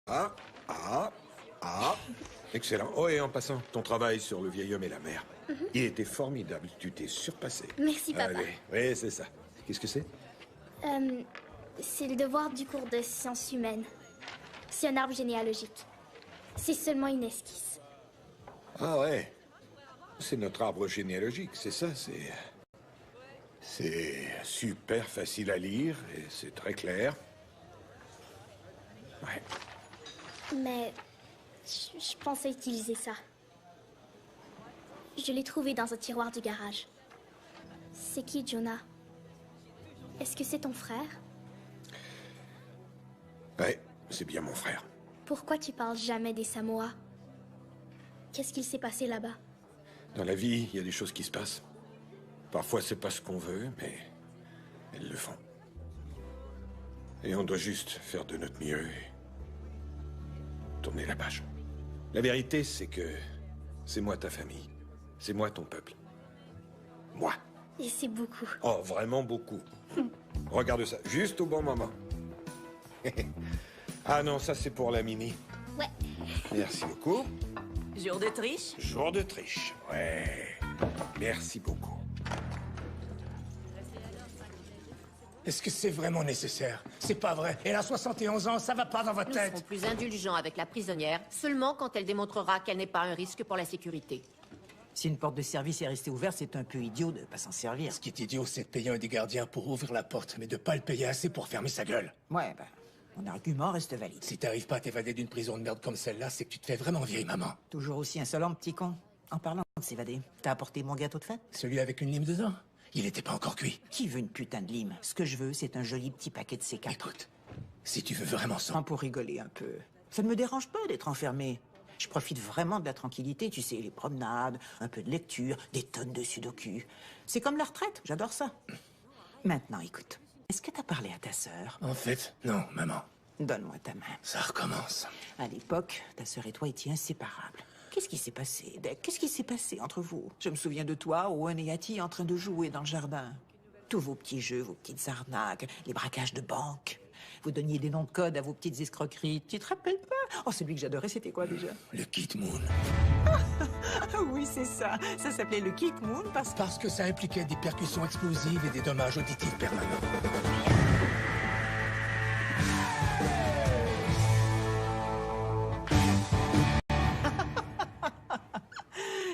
Ah, ah, ah. Excellent. Oh, et en passant, ton travail sur le vieil homme et la mère. Il était formidable. Tu t'es surpassé. Merci, papa. Allez. Oui, c'est ça. Qu'est-ce que c'est? C'est le devoir du cours de sciences humaines. C'est un arbre généalogique. C'est seulement une esquisse. Ah ouais. C'est notre arbre généalogique, c'est ça, c'est super facile à lire et c'est très clair. Ouais. Mais je pensais utiliser ça. Je l'ai trouvé dans un tiroir du garage. C'est qui, Jonah? Est-ce que c'est ton frère? Ouais, c'est bien mon frère. Pourquoi tu parles jamais des Samoa? Qu'est-ce qu'il s'est passé là-bas? Dans la vie, il y a des choses qui se passent. Parfois, c'est pas ce qu'on veut, mais elles le font. Et on doit juste faire de notre mieux et tourner la page. La vérité, c'est que c'est moi ta famille. C'est moi ton peuple. Moi. Et c'est beaucoup. Oh, vraiment beaucoup. Regarde ça, juste au bon moment. Ah non, ça c'est pour la Mini. Ouais. Merci beaucoup. Jour de triche? Jour de triche. Ouais. Merci beaucoup. Est-ce que c'est vraiment nécessaire? C'est pas vrai. Elle a 71 ans, ça va pas dans votre Nous tête. serons plus indulgents avec la prisonnière, seulement quand elle démontrera qu'elle n'est pas un risque pour la sécurité. Si une porte de service est restée ouverte, c'est un peu idiot de pas s'en servir. Ce qui est idiot, c'est de payer un des gardiens pour ouvrir la porte, mais de pas le payer assez pour fermer sa gueule. Ouais, ben, mon argument reste valide. Si t'arrives pas à t'évader d'une prison de merde comme celle-là, c'est que tu te fais vraiment vieille maman. Toujours aussi insolent, petit con. En parlant de s'évader, t'as apporté mon gâteau de fête? Celui avec une lime dedans? Il était pas encore cuit. Qui veut une putain de lime? Ce que je veux, c'est un joli petit paquet de C4. Écoute, si tu veux vraiment ça... Prends pour rigoler un peu. Ça ne me dérange pas d'être enfermé. Je profite vraiment de la tranquillité, tu sais, les promenades, un peu de lecture, des tonnes de sudoku. C'est comme la retraite, j'adore ça. Maintenant, écoute, est-ce que t'as parlé à ta sœur? En fait, non, maman. Donne-moi ta main. Ça recommence. À l'époque, ta sœur et toi étiez inséparables. Qu'est-ce qui s'est passé, Deck? Qu'est-ce qui s'est passé entre vous? Je me souviens de toi, Owen et Hattie, en train de jouer dans le jardin. Tous vos petits jeux, vos petites arnaques, les braquages de banque. Vous donniez des noms de code à vos petites escroqueries. Tu te rappelles pas? Oh, celui que j'adorais, c'était quoi déjà? Le Kit Moon. Ah oui, c'est ça. Ça s'appelait le Kick Moon Parce que ça impliquait des percussions explosives et des dommages auditifs permanents.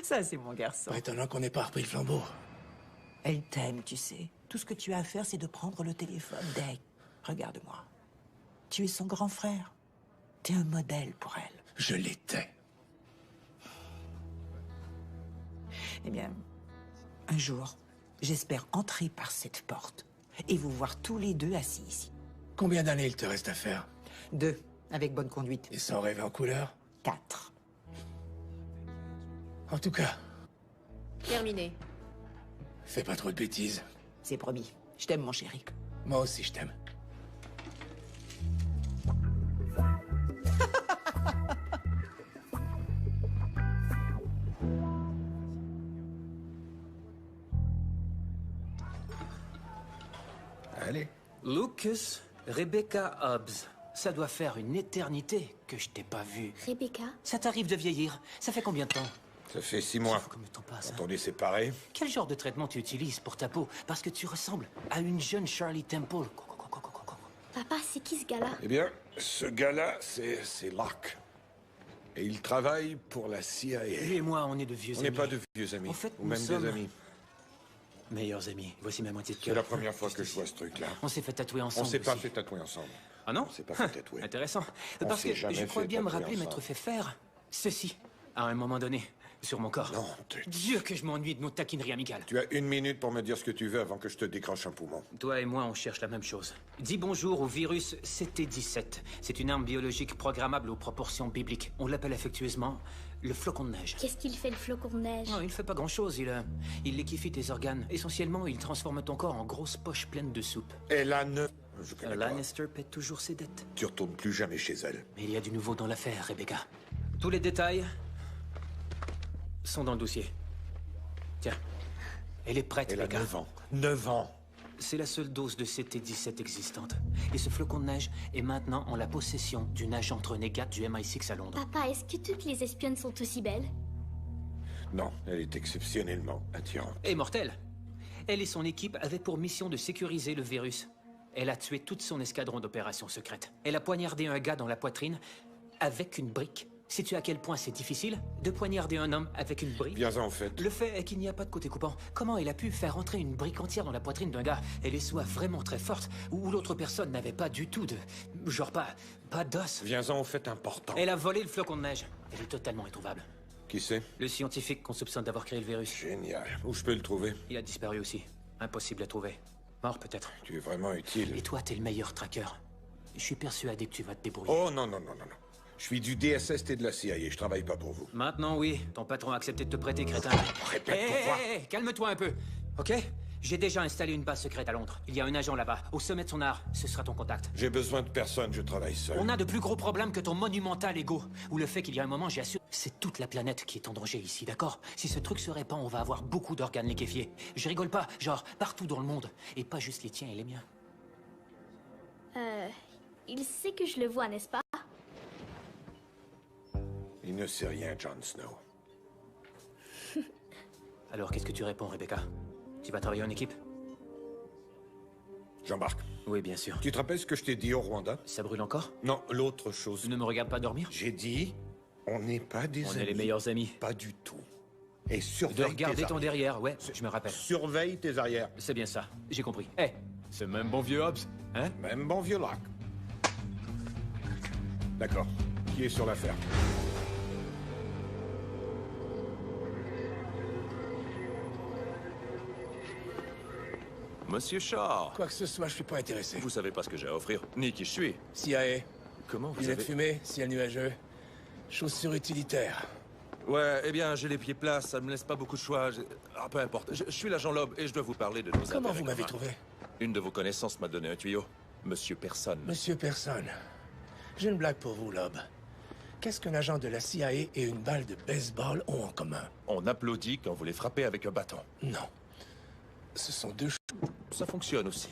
Ça, c'est mon garçon. Pas étonnant qu'on n'ait pas repris le flambeau. Elle t'aime, tu sais. Tout ce que tu as à faire, c'est de prendre le téléphone. Deck, regarde-moi. Tu es son grand frère. T'es un modèle pour elle. Je l'étais. Eh bien, un jour, j'espère entrer par cette porte et vous voir tous les deux assis ici. Combien d'années il te reste à faire? 2, avec bonne conduite. Et sans rêver en couleur? 4. En tout cas, Terminé. fais pas trop de bêtises. C'est promis. Je t'aime, mon chéri. Moi aussi, je t'aime. Allez. Lucas, Rebecca Hobbs. Ça doit faire une éternité que je t'ai pas vu. Rebecca? Ça t'arrive de vieillir. Ça fait combien de temps? Ça fait 6 mois. Comme le temps passe. Quand on est séparés. Quel genre de traitement tu utilises pour ta peau? Parce que tu ressembles à une jeune Shirley Temple. Papa, c'est qui ce gars-là? Eh bien, ce gars-là, c'est Locke. Et il travaille pour la CIA. Lui et moi, on est de vieux On amis. n'est pas de vieux amis. En fait, ou nous même sommes des amis. meilleurs amis. Voici ma moitié de C'est cœur. la première fois que Juste je vois ici. ce truc-là. On s'est fait tatouer On ensemble. s'est pas aussi. fait tatouer ensemble. Ah non? On s'est pas fait tatouer. Intéressant. On Parce s'est que jamais je crois fait bien me tatouer rappeler ensemble. m'être fait faire ceci à un moment donné sur mon corps. Non, Dieu que je m'ennuie de nos taquineries amicales. tu as 1 minute pour me dire ce que tu veux avant que je te décroche un poumon. Toi et moi, on cherche la même chose. Dis bonjour au virus CT-17. C'est une arme biologique programmable aux proportions bibliques. On l'appelle affectueusement le flocon de neige. Qu'est-ce qu'il fait, le flocon de neige? Non, il fait pas grand-chose. Il liquéfie tes organes. Essentiellement, il transforme ton corps en grosses poches pleines de soupe. Elle a 9... Je connais pas. Lannister paie toujours ses dettes. Tu retournes plus jamais chez elle. Mais il y a du nouveau dans l'affaire, Rebecca. Tous les détails sont dans le dossier. Tiens. Elle est prête, Elle a Rebecca. 9 ans. 9 ans. C'est la seule dose de CT-17 existante. Et ce flocon de neige est maintenant en la possession d'une agente renégate du MI6 à Londres. Papa, est-ce que toutes les espionnes sont aussi belles? Non, elle est exceptionnellement attirante. Et mortelle. Elle et son équipe avaient pour mission de sécuriser le virus. Elle a tué toute son escadron d'opérations secrètes. Elle a poignardé un gars dans la poitrine avec une brique. Sais-tu à quel point c'est difficile de poignarder un homme avec une brique? Viens en fait. Le fait est qu'il n'y a pas de côté coupant. Comment elle a pu faire entrer une brique entière dans la poitrine d'un gars? Elle est soit vraiment très forte, ou l'autre personne n'avait pas du tout de... Genre pas d'os. Viens en fait important. Elle a volé le flocon de neige. Elle est totalement introuvable. Qui c'est? Le scientifique qu'on soupçonne d'avoir créé le virus. Génial. Où je peux le trouver? Il a disparu aussi. Impossible à trouver. Mort peut-être. Tu es vraiment utile. Et toi, t'es le meilleur tracker. Je suis persuadé que tu vas te débrouiller. Oh non, non, non, non, non. Je suis du DSS et de la CIA, je travaille pas pour vous. Maintenant, oui. Ton patron a accepté de te prêter, crétin. Répète pour voir. Calme-toi un peu, ok? J'ai déjà installé une base secrète à Londres. Il y a un agent là-bas, au sommet de son art. Ce sera ton contact. J'ai besoin de personne, je travaille seul. On a de plus gros problèmes que ton monumental ego. Ou le fait qu'il y a un moment, j'ai assuré... C'est toute la planète qui est en danger ici, d'accord? Si ce truc se répand, on va avoir beaucoup d'organes liquéfiés. Je rigole pas, genre partout dans le monde. Et pas juste les tiens et les miens. Il sait que je le vois, n'est-ce pas? Il ne sait rien, Jon Snow. Alors qu'est-ce que tu réponds, Rebecca? Tu vas travailler en équipe? J'embarque. Oui, bien sûr. Tu te rappelles ce que je t'ai dit au Rwanda? Ça brûle encore? Non, l'autre chose. Ne me regarde pas dormir? J'ai dit, on n'est pas des amis. On est les meilleurs amis. Pas du tout. Et surveille De regarder tes ton arrières. derrière, ouais, je me rappelle. Surveille tes arrières. C'est bien ça, j'ai compris. Eh, ce même bon vieux Hobbs, hein? Même bon vieux lac. D'accord. Qui est sur l'affaire? Monsieur Shaw, Quoi que ce soit, je suis pas intéressé. vous savez pas ce que j'ai à offrir, ni qui je suis. CIA, Comment vous lunettes avez... fumées, ciel nuageux, chaussures utilitaires. Ouais, eh bien, j'ai les pieds plats, ça me laisse pas beaucoup de choix. Ah, peu importe. Je suis l'agent Loeb et je dois vous parler de nos Comment intérêts vous m'avez communs. trouvé? Une de vos connaissances m'a donné un tuyau. Monsieur Personne. Monsieur Personne, j'ai une blague pour vous, Loeb. Qu'est-ce qu'un agent de la CIA et une balle de baseball ont en commun? On applaudit quand vous les frappez avec un bâton. Non. Ce sont deux Ça fonctionne aussi.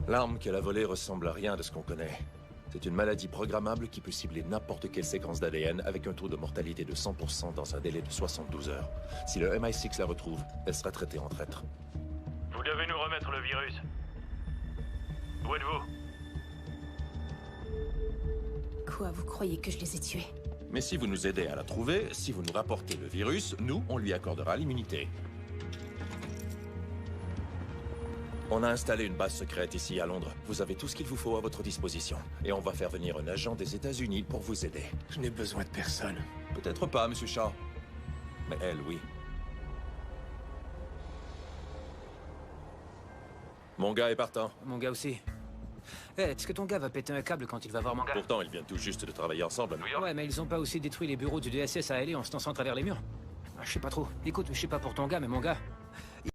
L'arme qu'elle a volée ressemble à rien de ce qu'on connaît. C'est une maladie programmable qui peut cibler n'importe quelle séquence d'ADN avec un taux de mortalité de 100% dans un délai de 72 heures. Si le MI6 la retrouve, elle sera traitée en traître. Vous devez nous remettre le virus. Où êtes-vous? Quoi, vous croyez que je les ai tués? Mais si vous nous aidez à la trouver, si vous nous rapportez le virus, nous, on lui accordera l'immunité. On a installé une base secrète ici à Londres. Vous avez tout ce qu'il vous faut à votre disposition. Et on va faire venir un agent des États-Unis pour vous aider. Je n'ai besoin de personne. Peut-être pas, Monsieur Shaw. Mais elle, oui. Mon gars est partant. Mon gars aussi. Eh, est-ce que ton gars va péter un câble quand il va voir mon gars? Pourtant, ils viennent tout juste de travailler ensemble à New York. Ouais, mais ils ont pas aussi détruit les bureaux du DSS à LA en se lançant à travers les murs. Ah, je sais pas trop. Écoute, je sais pas pour ton gars, mais mon gars,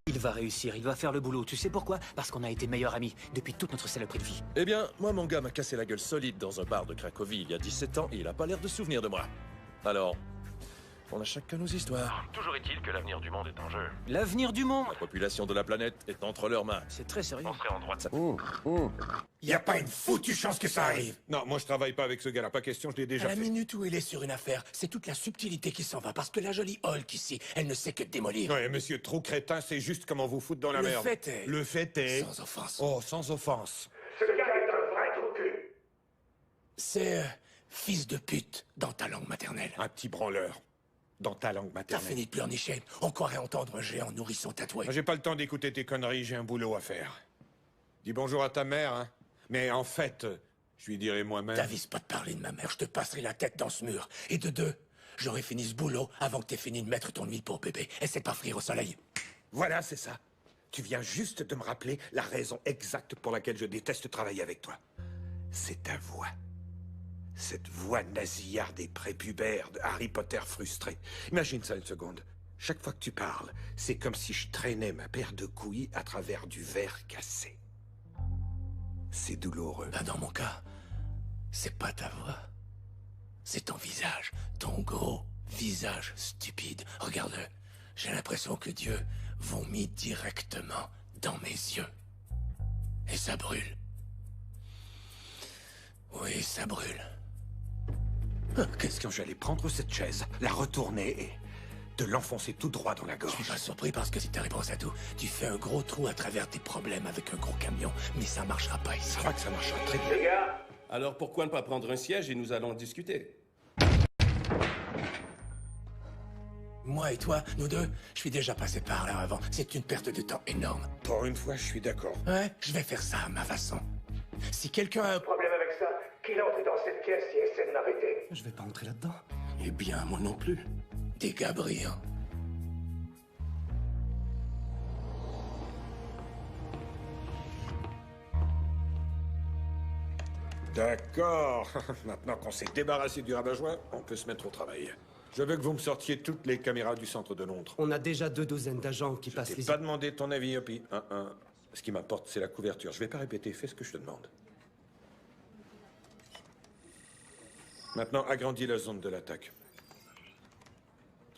il va réussir, il va faire le boulot. Tu sais pourquoi? Parce qu'on a été meilleurs amis depuis toute notre saloperie de vie. Eh bien, moi, mon gars m'a cassé la gueule solide dans un bar de Cracovie il y a 17 ans et il a pas l'air de se souvenir de moi. Alors, on a chacun nos histoires. Toujours est-il que l'avenir du monde est en jeu. L'avenir du monde! La population de la planète est entre leurs mains. C'est très sérieux. On serait en droit de ça. Il n'y a pas une foutue chance que ça arrive. Non, moi je travaille pas avec ce gars-là, pas question, je l'ai À déjà la fait. minute où il est sur une affaire, c'est toute la subtilité qui s'en va. Parce que la jolie Hulk ici, elle ne sait que démolir. Ouais, monsieur, trop crétin, c'est juste comment vous foutre dans la Le merde. fait est- Le fait est... Sans offense. Oh, sans offense. C'est fils de pute dans ta langue maternelle. Un petit branleur. Dans ta langue T'as maternelle. fini de pleurnicher. On croirait entendre un géant nourrisson tatoué. J'ai pas le temps d'écouter tes conneries, j'ai un boulot à faire. Dis bonjour à ta mère, hein. Mais en fait, je lui dirai moi-même... T'avises pas de parler de ma mère, je te passerai la tête dans ce mur. Et de deux, j'aurai fini ce boulot avant que t'aies fini de mettre ton huile pour bébé. Essaie de pas frire au soleil. Voilà, c'est ça. Tu viens juste de me rappeler la raison exacte pour laquelle je déteste travailler avec toi. C'est ta voix. Cette voix nasillarde et prépubère de Harry Potter frustré. Imagine ça une seconde. Chaque fois que tu parles, c'est comme si je traînais ma paire de couilles à travers du verre cassé. C'est douloureux. Ben dans mon cas, c'est pas ta voix. C'est ton visage. Ton gros visage stupide. Regarde-le. J'ai l'impression que Dieu vomit directement dans mes yeux. Et ça brûle. Oui, ça brûle. Qu'est-ce que j'allais prendre cette chaise, la retourner et de l'enfoncer tout droit dans la gorge? Je suis pas surpris parce que c'est ta réponse à tout. Tu fais un gros trou à travers tes problèmes avec un gros camion, mais ça marchera pas ici. Je crois que ça marchera très bien. Les gars, alors pourquoi ne pas prendre un siège et nous allons discuter? Moi et toi, nous deux, je suis déjà passé par là avant. C'est une perte de temps énorme. Pour une fois, je suis d'accord. Ouais, je vais faire ça à ma façon. Si quelqu'un a un Problème avec ça, qu'il entre dans cette pièce et essaie de m'arrêter. Je vais pas entrer là-dedans. Eh bien, moi non plus. Des gars brillants. D'accord. Maintenant qu'on s'est débarrassé du rabat-joie, on peut se mettre au travail. Je veux que vous me sortiez toutes les caméras du centre de Londres. On a déjà 2 d'agents qui passent Je t'ai pas demandé ton avis, Hoppy. Ce qui m'importe, c'est la couverture. Je vais pas répéter, fais ce que je te demande. Maintenant, agrandis la zone de l'attaque.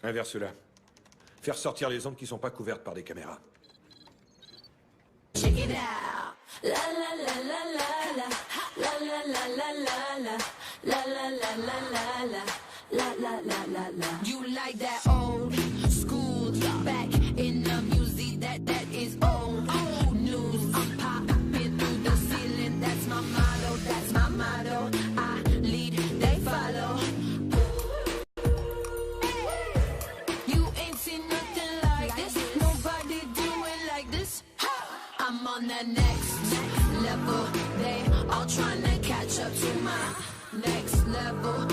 Inverse-la. Faire sortir les zones qui sont pas couvertes par des caméras. Check it out. La la la la la la. La la la la la la. La la la la la la. La la la la la. You like that old school back in the music that is old news. I'm popping through the ceiling. That's my motto. That's my motto. I lead, they follow. You ain't seen nothing like this. Nobody do it like this. I'm on the next level. They all trying to catch up to my next level.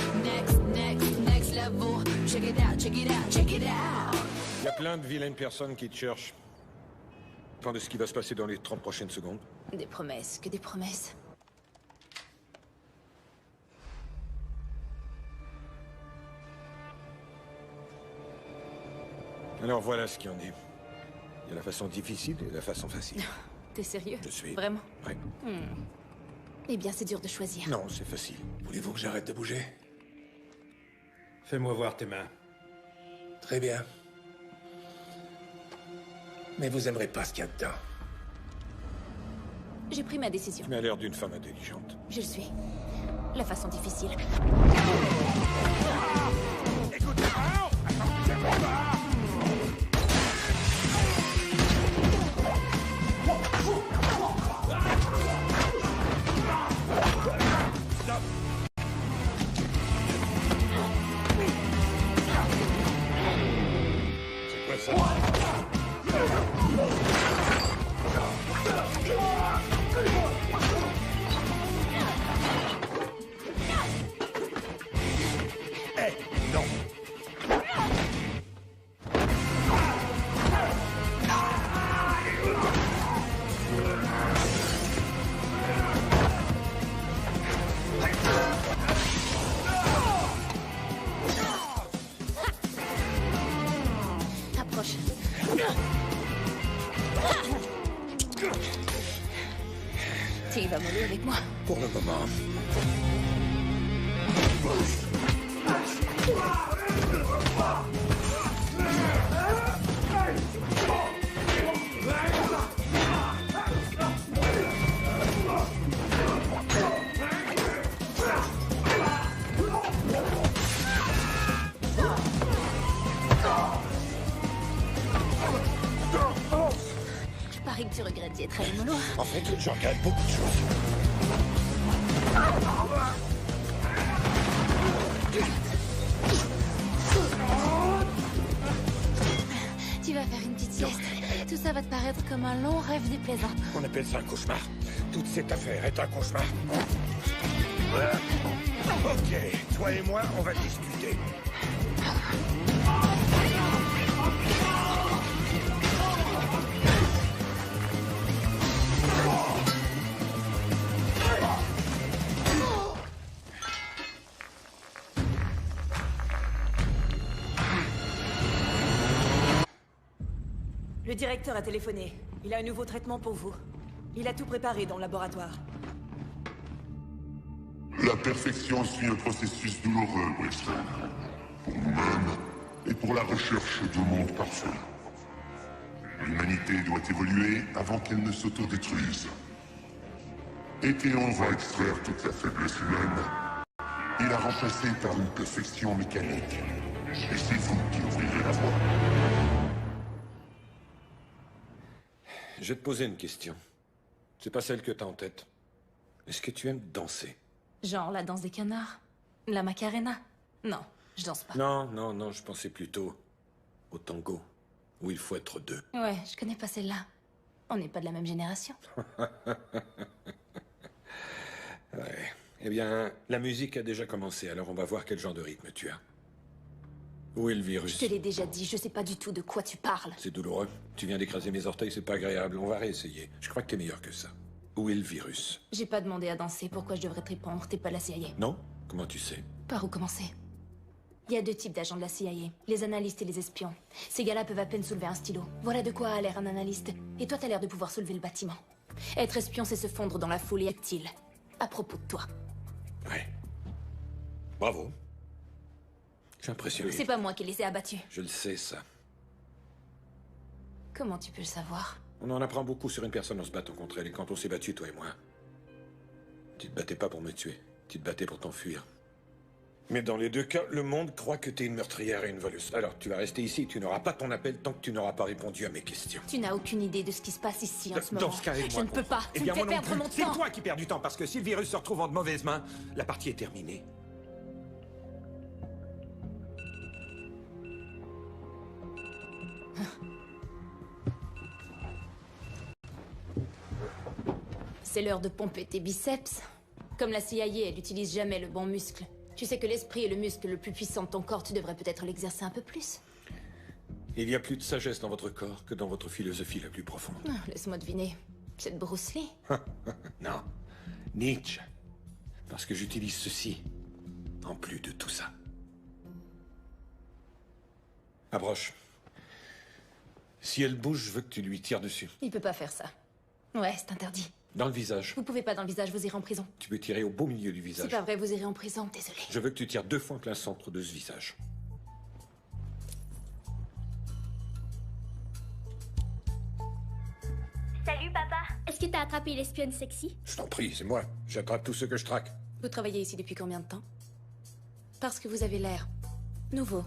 Next level. Check it out, check it out, check it out. Il y a plein de vilaines personnes qui te cherchent. Attendez ce qui va se passer dans les 30 prochaines secondes. Des promesses, que des promesses. Alors voilà ce qu'il y en est. Il y a la façon difficile et la façon facile. T'es sérieux? Je suis. Vraiment? Oui. Eh bien, c'est dur de choisir. Non, c'est facile. Voulez-vous que j'arrête de bouger? Fais-moi voir tes mains. Très bien. Mais vous aimerez pas ce qu'il y a dedans. J'ai pris ma décision. Tu m'as l'air d'une femme intelligente. Je le suis. La façon difficile. C'est quoi ça? Non. Approche. Tu vas mollo avec moi? Pour le moment. Je parie que tu regrettes d'y être allé mollo. En fait, je regrette beaucoup de choses. Tu vas faire une petite sieste. Tout ça va te paraître comme un long rêve déplaisant. On appelle ça un cauchemar. Toute cette affaire est un cauchemar. Ok, toi et moi, on va discuter. Le directeur a téléphoné. Il a un nouveau traitement pour vous. Il a tout préparé dans le laboratoire. La perfection suit un processus douloureux, Weston. Pour nous-mêmes et pour la recherche du monde parfait. L'humanité doit évoluer avant qu'elle ne s'autodétruise. Eteon va extraire toute la faiblesse humaine et la remplacer par une perfection mécanique. Et c'est vous qui ouvrirez la voie. Je vais te poser une question. C'est pas celle que t'as en tête. Est-ce que tu aimes danser? Genre la danse des canards? La Macarena? Non, je danse pas. Non, je pensais plutôt au tango, où il faut être deux. Ouais, je connais pas celle-là. On n'est pas de la même génération. Ouais. Eh bien, la musique a déjà commencé, alors on va voir quel genre de rythme tu as. Où est le virus? Je te l'ai déjà dit, je sais pas du tout de quoi tu parles. C'est douloureux. Tu viens d'écraser mes orteils, c'est pas agréable. On va réessayer. Je crois que t'es meilleur que ça. Où est le virus? J'ai pas demandé à danser, pourquoi je devrais te répondre? T'es pas la CIA. Non? Comment tu sais? Par où commencer? Il y a deux types d'agents de la CIA, les analystes et les espions. Ces gars-là peuvent à peine soulever un stylo. Voilà de quoi a l'air un analyste. Et toi, t'as l'air de pouvoir soulever le bâtiment. Être espion, c'est se fondre dans la foule et actile. À propos de toi. Ouais. Bravo. Je suis impressionné. C'est pas moi qui les ai abattus. Je le sais, ça. Comment tu peux le savoir? On en apprend beaucoup sur une personne en se battant contre elle. Et quand on s'est battu, toi et moi, tu te battais pas pour me tuer. Tu te battais pour t'enfuir. Mais dans les deux cas, le monde croit que t'es une meurtrière et une voleuse. Alors, tu vas rester ici, tu n'auras pas ton appel tant que tu n'auras pas répondu à mes questions. Tu n'as aucune idée de ce qui se passe ici en ce moment. Dans ce cas, je ne peux pas. Tu me fais perdre mon temps. C'est toi qui perds du temps, parce que si le virus se retrouve en de mauvaises mains, la partie est terminée. C'est l'heure de pomper tes biceps. Comme la CIA, elle n'utilise jamais le bon muscle. Tu sais que l'esprit est le muscle le plus puissant de ton corps, tu devrais peut-être l'exercer un peu plus. Il y a plus de sagesse dans votre corps que dans votre philosophie la plus profonde. Laisse-moi deviner. C'est de Bruce Lee? Non. Nietzsche. Parce que j'utilise ceci, en plus de tout ça. Approche. Si elle bouge, je veux que tu lui tires dessus. Il peut pas faire ça. Ouais, c'est interdit. Dans le visage. Vous pouvez pas dans le visage, vous irez en prison. Tu peux tirer au beau milieu du visage. C'est pas vrai, vous irez en prison, désolé. Je veux que tu tires 2 fois en plein centre de ce visage. Salut, papa. Est-ce que t'as attrapé l'espionne sexy? Je t'en prie, c'est moi. J'attrape tous ceux que je traque. Vous travaillez ici depuis combien de temps? Parce que vous avez l'air nouveau.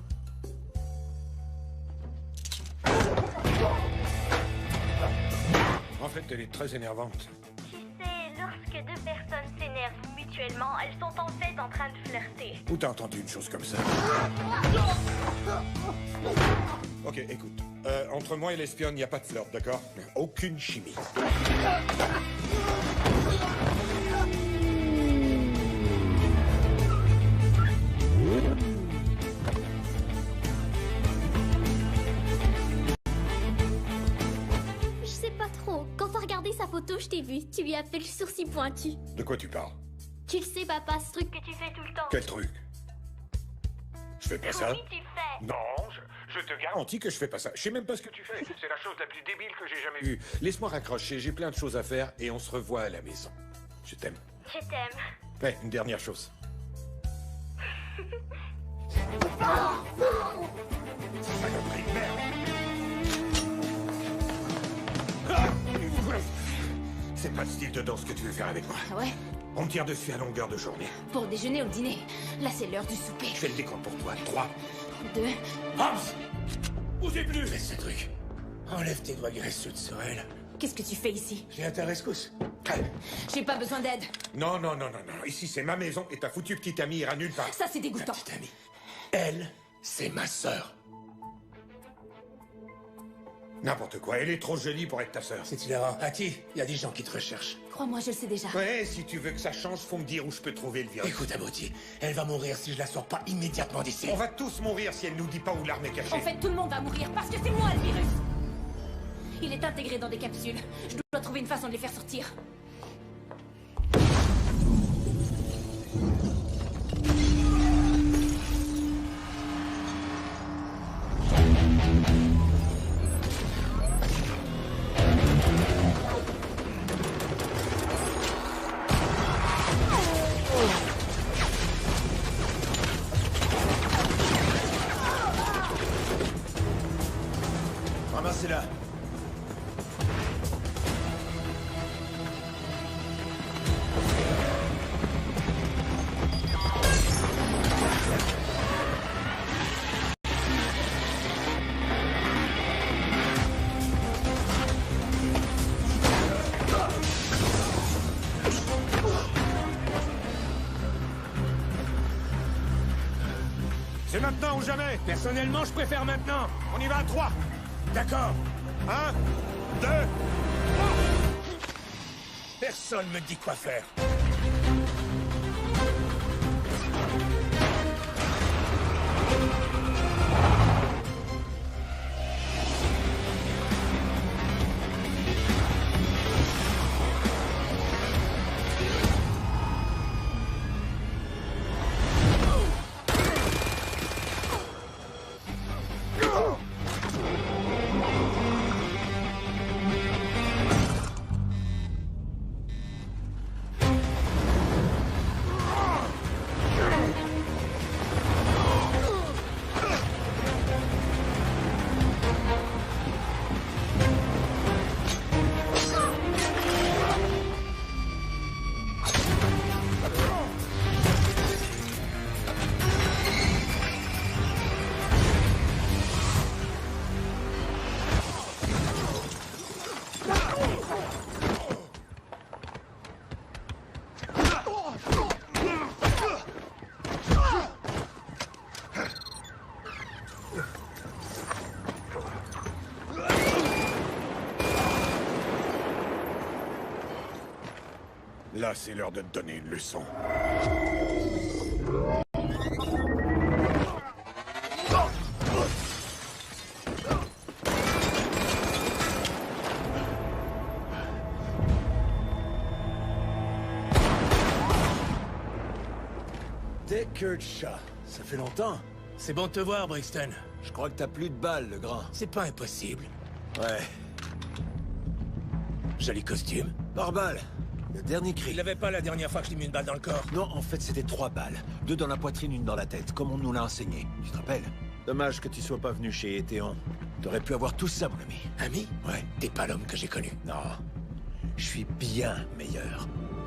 En fait, elle est très énervante. Tu sais, lorsque deux personnes s'énervent mutuellement, elles sont en fait en train de flirter. Où t'as entendu une chose comme ça? Ok, écoute. Entre moi et l'espionne, il n'y a pas de flirt, d'accord? Aucune chimie. Je sais pas trop. Quand t'as regardé sa photo, je t'ai vu. Tu lui as fait le sourcil pointu. De quoi tu parles? Tu le sais, papa, ce truc que tu fais tout le temps. Quel truc? Je fais pas ça? Oui, tu fais. Non, je te garantis que je fais pas ça. Je sais même pas ce que tu fais. C'est la chose la plus débile que j'ai jamais vue. Laisse-moi raccrocher, j'ai plein de choses à faire et on se revoit à la maison. Je t'aime. Je t'aime. Ouais, une dernière chose. Saloperie de merde. C'est pas le style de danse que tu veux faire avec moi. Ah ouais? On me tire dessus à longueur de journée. Pour le déjeuner ou le dîner? Là, c'est l'heure du souper. Je fais le décompte pour toi. 3, 2... Hobbs! Osez plus! Fais ce truc. Enlève tes doigts graisseux de Sorel. Qu'est-ce que tu fais ici? J'ai à ta rescousse. J'ai pas besoin d'aide. Non. Ici, c'est ma maison et ta foutue petite amie ira nulle part. Ça, c'est dégoûtant. Petite amie. Elle, c'est ma sœur. N'importe quoi, elle est trop jolie pour être ta sœur. C'est hilarant. Hattie, il y a des gens qui te recherchent. Crois-moi, je le sais déjà. Ouais, si tu veux que ça change, faut me dire où je peux trouver le virus. Écoute, Aboti, elle va mourir si je la sors pas immédiatement d'ici. On va tous mourir si elle nous dit pas où l'arme est cachée. En fait, tout le monde va mourir parce que c'est moi le virus. Il est intégré dans des capsules. Je dois trouver une façon de les faire sortir. maintenant ou jamais. Personnellement, je préfère maintenant. On y va à 3. D'accord. 1, 2, 3. Personne me dit quoi faire. Là, c'est l'heure de te donner une leçon. Deckard, ça fait longtemps. C'est bon de te voir, Brixton. Je crois que t'as plus de balles, le grand. C'est pas impossible. Ouais. Joli costume. Par balle. Le dernier cri. Il l'avait pas la dernière fois que je t'ai mis une balle dans le corps. Non, en fait, c'était 3 balles. 2 dans la poitrine, 1 dans la tête, comme on nous l'a enseigné. Tu te rappelles? Dommage que tu sois pas venu chez Eteon. T'aurais pu avoir tout ça, mon ami. Ami? Ouais. T'es pas l'homme que j'ai connu. Non. Je suis bien meilleur.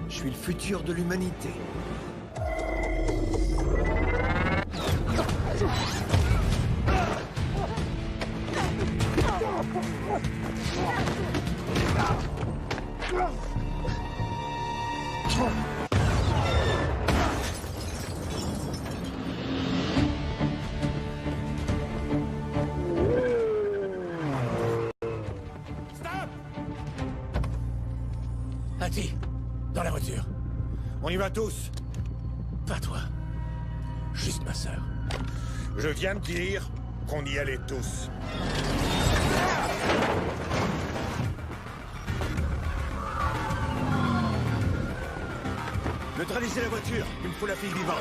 Je suis le futur de l'humanité. Hattie, dans la voiture. On y va tous. Pas toi. Juste ma sœur. Je viens de dire qu'on y allait tous. Neutralisez la voiture. Il me faut la fille vivante.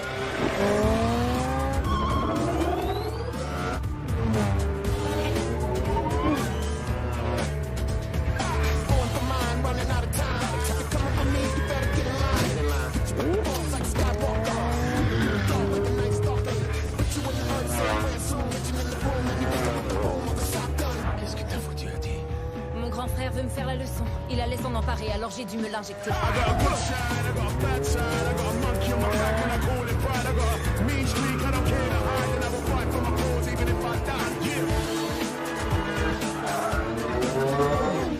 Qu'est-ce que t'as foutu, Hattie? Mon grand frère veut me faire la leçon. Il allait s'en emparer, alors j'ai dû me l'injecter.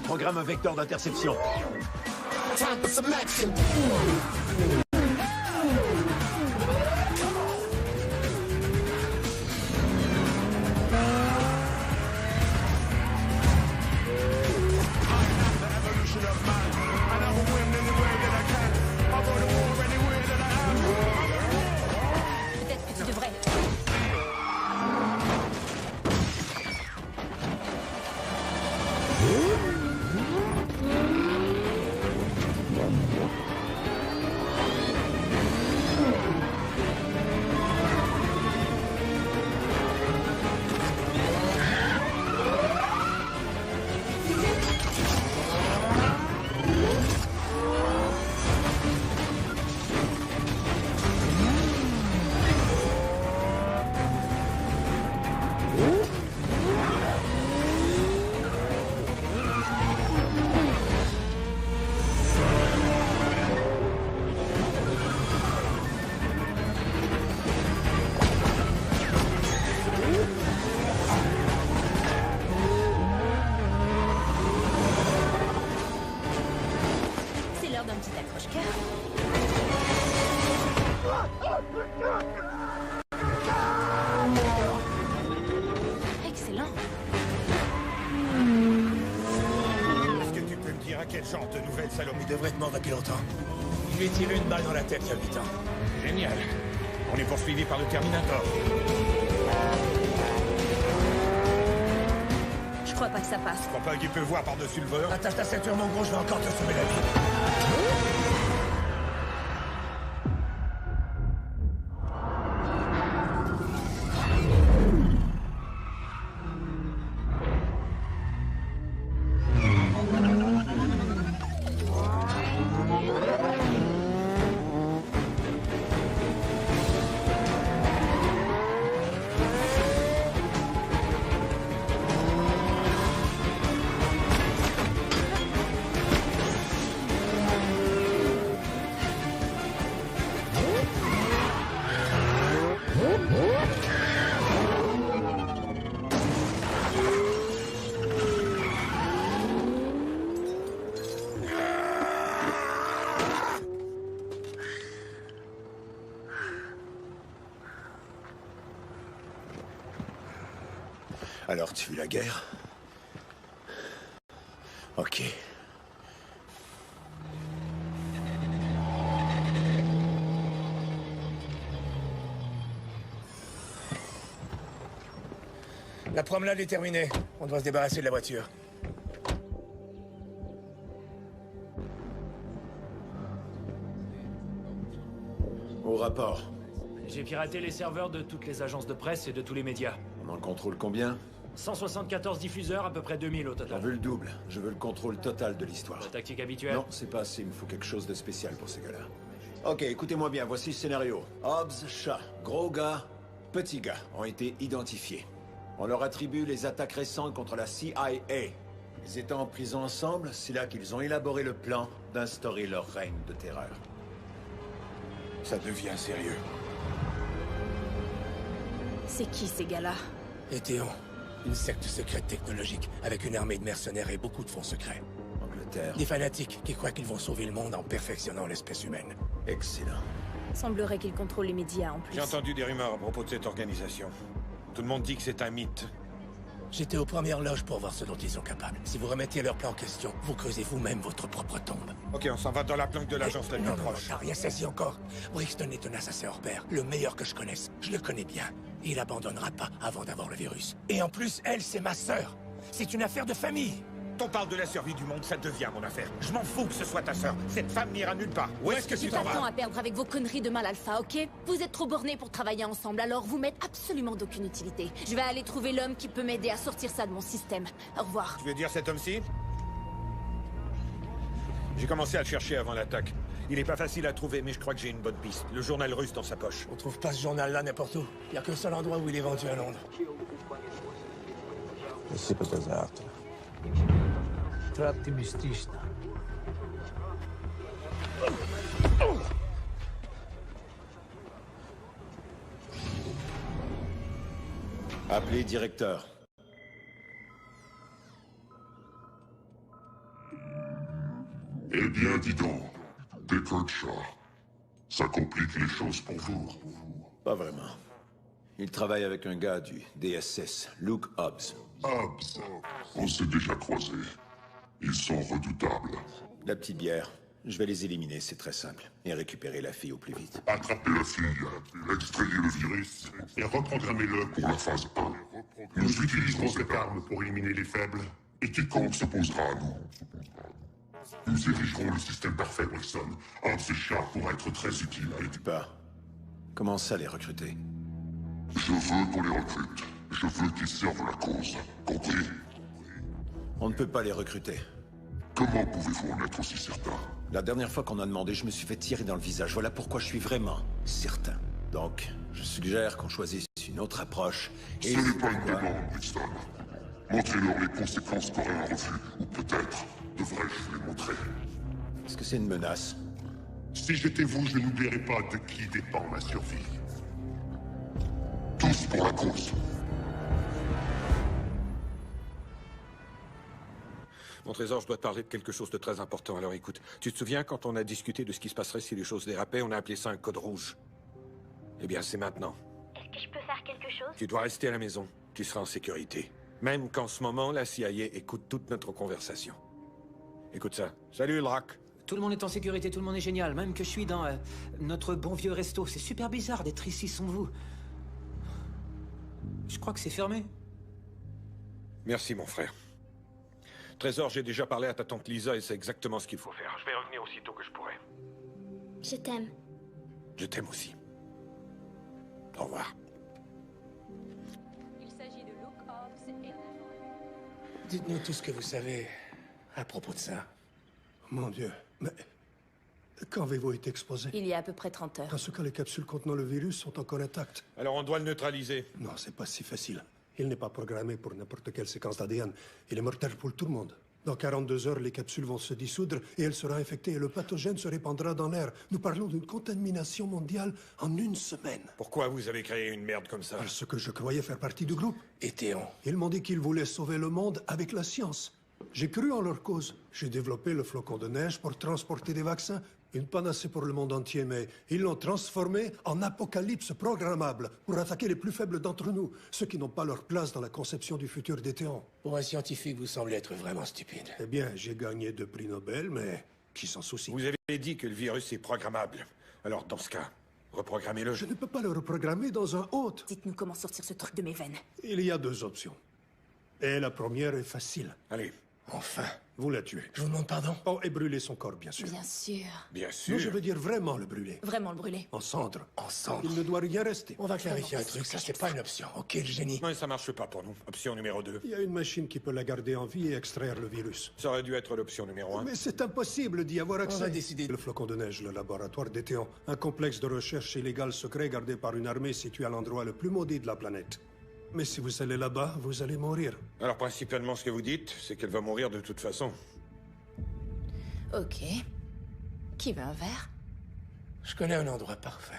Programme un vecteur d'interception. Peut-être que tu devrais... C'est l'heure d'un petit accroche-cœur. genre de nouvelle saloperie. Il devrait être mort depuis longtemps. Je lui ai tiré une balle dans la tête il y a 8 ans. Génial. On est poursuivi par le Terminator. Je crois pas que ça passe. Tu crois pas qu'il peut voir par-dessus le volant? Attache ta ceinture, mon gros, je vais encore te sauver la vie. Alors, tu fuis la guerre? Ok. La promenade est terminée. On doit se débarrasser de la voiture. Au rapport. J'ai piraté les serveurs de toutes les agences de presse et de tous les médias. On en contrôle combien? 174 diffuseurs, à peu près 2000 au total. J'en veux le double. Je veux le contrôle total de l'histoire. La tactique habituelle? Non, c'est pas assez. Il me faut quelque chose de spécial pour ces gars-là. Ok, écoutez-moi bien. Voici le scénario. Hobbs, Shaw, gros gars, petit gars ont été identifiés. On leur attribue les attaques récentes contre la CIA. Ils étaient en prison ensemble, c'est là qu'ils ont élaboré le plan d'instaurer leur règne de terreur. Ça devient sérieux. C'est qui ces gars-là? Étéon. Une secte secrète technologique, avec une armée de mercenaires et beaucoup de fonds secrets. Angleterre. Des fanatiques qui croient qu'ils vont sauver le monde en perfectionnant l'espèce humaine. Excellent. Semblerait qu'ils contrôlent les médias en plus. J'ai entendu des rumeurs à propos de cette organisation. Tout le monde dit que c'est un mythe. J'étais aux premières loges pour voir ce dont ils sont capables. Si vous remettiez leur plan en question, vous creusez vous-même votre propre tombe. Ok, on s'en va dans la planque de l'agence la plus proche. Non, t'as rien saisi encore. Brixton est un assassin hors pair, le meilleur que je connaisse. Je le connais bien. Il abandonnera pas avant d'avoir le virus. Et en plus, elle, c'est ma sœur. C'est une affaire de famille. On parle de la survie du monde, ça devient mon affaire. Je m'en fous que ce soit ta sœur. Cette femme n'ira nulle part. Où est-ce que tu J'ai t'en pas de temps vas? à perdre avec vos conneries de mal alpha, ok? Vous êtes trop bornés pour travailler ensemble, alors vous m'êtes absolument d'aucune utilité. Je vais aller trouver l'homme qui peut m'aider à sortir ça de mon système. Au revoir. Tu veux dire cet homme-ci? J'ai commencé à le chercher avant l'attaque. Il est pas facile à trouver, mais je crois que j'ai une bonne piste. Le journal russe dans sa poche. On trouve pas ce journal-là n'importe où. Il y a qu'un seul endroit où il est vendu à Londres. Спасибо до завтра. Ты оптимистично. Appelez directeur. Eh bien, dis donc, Deckard Shaw, ça complique les choses pour vous. Pas vraiment. Il travaille avec un gars du DSS, Luke Hobbs. Hobbs, on s'est déjà croisés. Ils sont redoutables. La petite bière, je vais les éliminer, c'est très simple. Et récupérer la fille au plus vite. Attrapez la fille, extrayez le virus et reprogrammez-le pour la phase 1. Nous utiliserons cette arme pour éliminer les faibles et quiconque s'opposera à nous. Nous érigerons le système parfait, Wilson. Hobbs et Shaw pourra être très utiles. Et pas. Comment ça les recruter? Je veux qu'on les recrute. Je veux qu'ils servent la cause. Compris? On ne peut pas les recruter. Comment pouvez-vous en être aussi certain? La dernière fois qu'on a demandé, je me suis fait tirer dans le visage. Voilà pourquoi je suis vraiment certain. Donc, je suggère qu'on choisisse une autre approche. Ce n'est pas une demande, Brixton. Montrez-leur les conséquences qu'aurait un refus. Ou peut-être devrais-je vous les montrer. Est-ce que c'est une menace? Si j'étais vous, je n'oublierais pas de qui dépend ma survie. Tous pour la cause. Mon trésor, je dois te parler de quelque chose de très important. Alors écoute, tu te souviens quand on a discuté de ce qui se passerait si les choses dérapaient, on a appelé ça un code rouge. Eh bien, c'est maintenant. Est-ce que je peux faire quelque chose? Tu dois rester à la maison. Tu seras en sécurité. Même qu'en ce moment, la CIA écoute toute notre conversation. Écoute ça. Salut, Lrak. Tout le monde est en sécurité, tout le monde est génial. Même que je suis dans notre bon vieux resto. C'est super bizarre d'être ici sans vous. Je crois que c'est fermé. Merci, mon frère. Trésor, j'ai déjà parlé à ta tante Lisa et c'est exactement ce qu'il faut faire. Je vais revenir aussitôt que je pourrai. Je t'aime. Je t'aime aussi. Au revoir. Il s'agit de Luke Hobbs et... Dites-nous tout ce que vous savez à propos de ça. Mon Dieu, mais... Quand avez-vous été exposé? Il y a à peu près 30 heures. Dans ce cas, les capsules contenant le virus sont encore intactes. Alors on doit le neutraliser. Non, c'est pas si facile. Il n'est pas programmé pour n'importe quelle séquence d'ADN. Il est mortel pour tout le monde. Dans 42 heures, les capsules vont se dissoudre et elle sera infectée et le pathogène se répandra dans l'air. Nous parlons d'une contamination mondiale en 1 semaine. Pourquoi vous avez créé une merde comme ça? Parce que je croyais faire partie du groupe. Et Théon? Ils m'ont dit qu'ils voulaient sauver le monde avec la science. J'ai cru en leur cause. J'ai développé le flocon de neige pour transporter des vaccins. Une panacée pour le monde entier, mais ils l'ont transformé en apocalypse programmable pour attaquer les plus faibles d'entre nous, ceux qui n'ont pas leur place dans la conception du futur des Théons. Pour un scientifique, vous semblez être vraiment stupide. Eh bien, j'ai gagné 2 prix Nobel, mais qui s'en soucie? Vous avez dit que le virus est programmable. Alors dans ce cas, reprogrammez-le. Je ne peux pas le reprogrammer dans un hôte. Dites-nous comment sortir ce truc de mes veines. Il y a 2 options. Et la première est facile. Allez. Enfin, vous la tuez. Je vous demande pardon. Oh, et brûler son corps, bien sûr. Bien sûr. Bien sûr. Non, je veux dire vraiment le brûler. Vraiment le brûler. En cendres. En cendres. Il ne doit rien rester. On va clarifier un truc, ça c'est pas une option. Ok, le génie. Non, ça marche pas pour nous. Option numéro 2. Il y a une machine qui peut la garder en vie et extraire le virus. Ça aurait dû être l'option numéro 1. Mais c'est impossible d'y avoir accès. On va décider. Le flocon de neige, le laboratoire des Théons, un complexe de recherche illégal secret gardé par une armée située à l'endroit le plus maudit de la planète. Mais si vous allez là-bas, vous allez mourir. Alors principalement ce que vous dites, c'est qu'elle va mourir de toute façon. Ok. Qui veut un verre? Je connais un endroit parfait.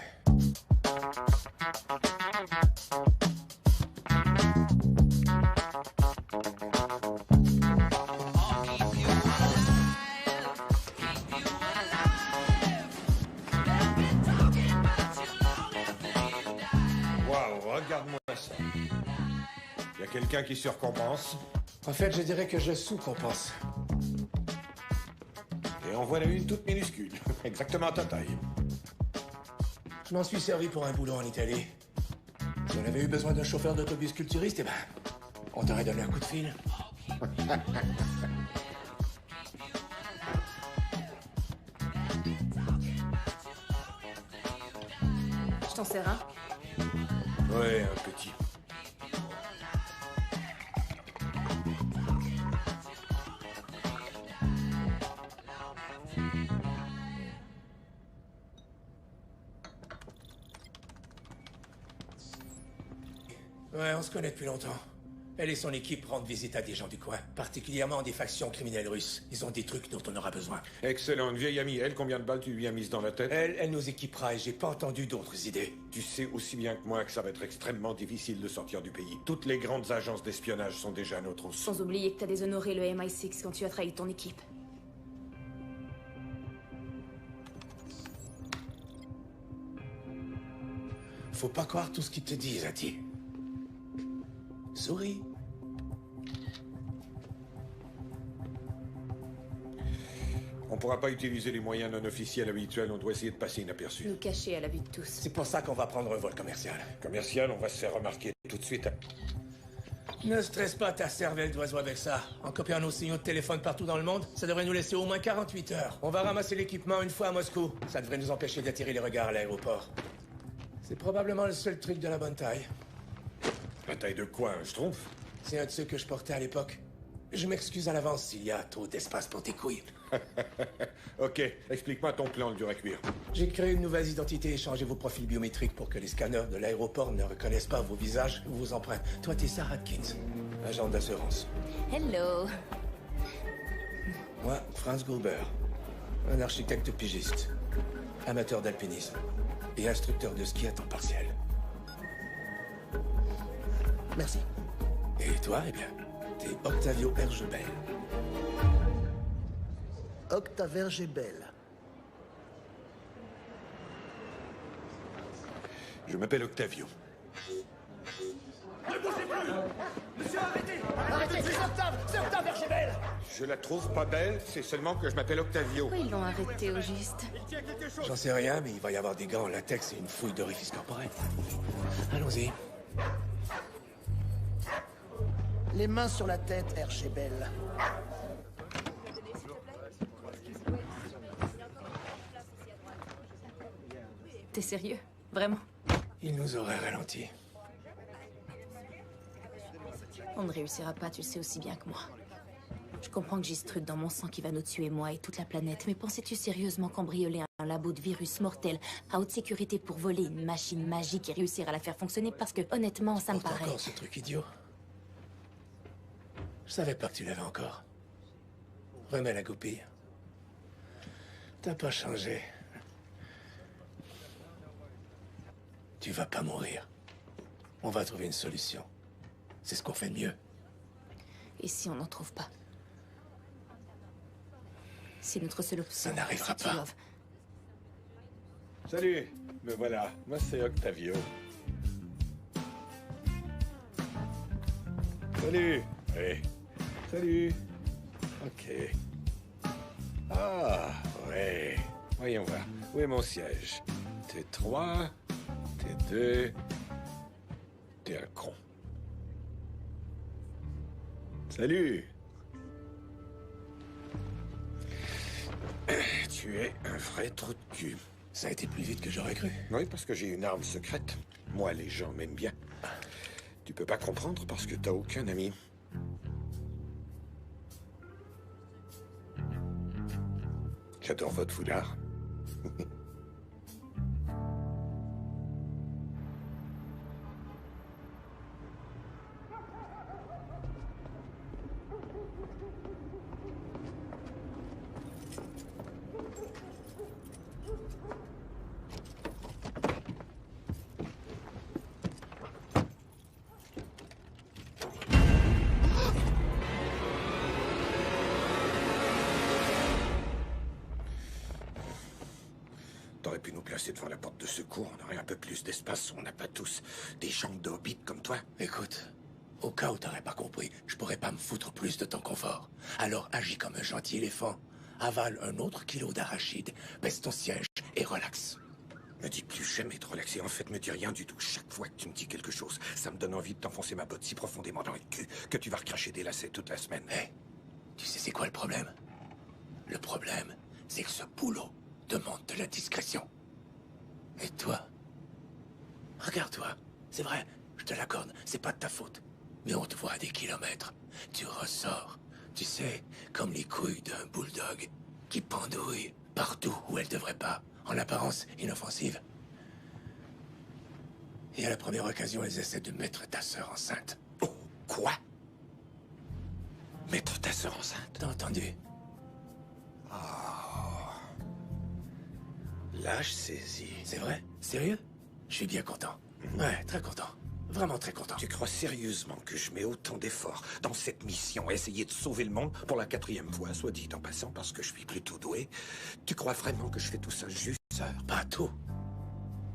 Waouh, regarde-moi ça. Y a quelqu'un qui surcompense. En fait, je dirais que je sous-compense. Et en voilà une toute minuscule. Exactement à ta taille. Je m'en suis servi pour un boulot en Italie. Si on avait eu besoin d'un chauffeur d'autobus culturiste, eh ben, on t'aurait donné un coup de fil. Je t'en sers un? Ouais, un petit. Ouais, on se connaît depuis longtemps. Elle et son équipe rendent visite à des gens du coin, particulièrement des factions criminelles russes. Ils ont des trucs dont on aura besoin. Excellent, une vieille amie. Elle, combien de balles tu lui as mises dans la tête? Elle nous équipera et j'ai pas entendu d'autres idées. Tu sais aussi bien que moi que ça va être extrêmement difficile de sortir du pays. Toutes les grandes agences d'espionnage sont déjà à nos trousses. Sans oublier que t'as déshonoré le MI6 quand tu as trahi ton équipe. Faut pas croire tout ce qu'ils te disent, Ati. Souris. On pourra pas utiliser les moyens non officiels habituels, on doit essayer de passer inaperçu. Nous cacher à la vue de tous. C'est pour ça qu'on va prendre un vol commercial. Commercial, on va se faire remarquer tout de suite. Ne stresse pas ta cervelle d'oiseau avec ça. En copiant nos signaux de téléphone partout dans le monde, ça devrait nous laisser au moins 48 heures. On va ramasser l'équipement une fois à Moscou. Ça devrait nous empêcher d'attirer les regards à l'aéroport. C'est probablement le seul truc de la bonne taille. La taille de quoi, un schtroumpf? C'est un de ceux que je portais à l'époque. Je m'excuse à l'avance s'il y a trop d'espace pour tes couilles. Ok, explique-moi ton plan, le dur à cuire. J'ai créé une nouvelle identité et changé vos profils biométriques pour que les scanners de l'aéroport ne reconnaissent pas vos visages ou vos empreintes. Toi, t'es Sarah Atkins, agent d'assurance. Hello. Moi, Franz Gruber, un architecte pigiste, amateur d'alpinisme et instructeur de ski à temps partiel. Merci. Et toi, eh bien, t'es Octavio Hergebel. Octavergebel. Je m'appelle Octavio. Ne bougez plus! Monsieur, arrêtez! Arrêtez, c'est Octave! C'est Octave Hergebel! Je la trouve pas belle, c'est seulement que je m'appelle Octavio. Pourquoi ils l'ont arrêté au juste? J'en sais rien, mais il va y avoir des gants en latex et une fouille d'orifice corporel. Allons-y. Les mains sur la tête, RG Bell. T'es sérieux? Vraiment? Il nous aurait ralenti. On ne réussira pas, tu le sais aussi bien que moi. Je comprends que j'ai ce truc dans mon sang qui va nous tuer, moi et toute la planète, mais pensais-tu sérieusement cambrioler un labo de virus mortel à haute sécurité pour voler une machine magique et réussir à la faire fonctionner? Parce que, honnêtement, ça me paraît... Encore ce truc idiot. Je savais pas que tu l'avais encore. Remets la goupille. T'as pas changé. Tu vas pas mourir. On va trouver une solution. C'est ce qu'on fait de mieux. Et si on n'en trouve pas? C'est notre seule option. Ça n'arrivera C'est pas. Love. Salut, me voilà. Moi, c'est Octavio. Salut. Oui. Salut. Ok. Ah, ouais. Voyons voir. Où est mon siège? T'es 3, t'es 2, t'es un con. Salut. Tu es un vrai trou de cul. Ça a été plus vite que j'aurais cru. Oui, parce que j'ai une arme secrète. Moi, les gens m'aiment bien. Tu peux pas comprendre parce que t'as aucun ami. J'adore votre foulard. T'aurais pu nous placer devant la porte de secours, on aurait un peu plus d'espace, on n'a pas tous des jambes de hobbit comme toi. Écoute, au cas où t'aurais pas compris, je pourrais pas me foutre plus de ton confort. Alors agis comme un gentil éléphant. Avale un autre kilo d'arachide, baisse ton siège et relaxe. Me dis plus jamais de relaxer, en fait me dis rien du tout. Chaque fois que tu me dis quelque chose, ça me donne envie de t'enfoncer ma botte si profondément dans le cul que tu vas recracher des lacets toute la semaine. Hé, tu sais c'est quoi le problème? Le problème, c'est que ce boulot demande de la discrétion. Et toi? Regarde-toi. C'est vrai, je te l'accorde, c'est pas de ta faute. Mais on te voit à des kilomètres. Tu ressors, tu sais, comme les couilles d'un bulldog qui pendouille partout où elle devrait pas, en apparence inoffensive. Et à la première occasion, elles essaient de mettre ta sœur enceinte. Oh, quoi? Mettre ta sœur enceinte? T'as entendu? Là, je saisis. C'est vrai? Sérieux? Je suis bien content. Ouais, très content. Vraiment très content. Tu crois sérieusement que je mets autant d'efforts dans cette mission à essayer de sauver le monde pour la 4e fois, soit dit en passant, parce que je suis plutôt doué? Tu crois vraiment que je fais tout ça juste, sœur? Pas tout,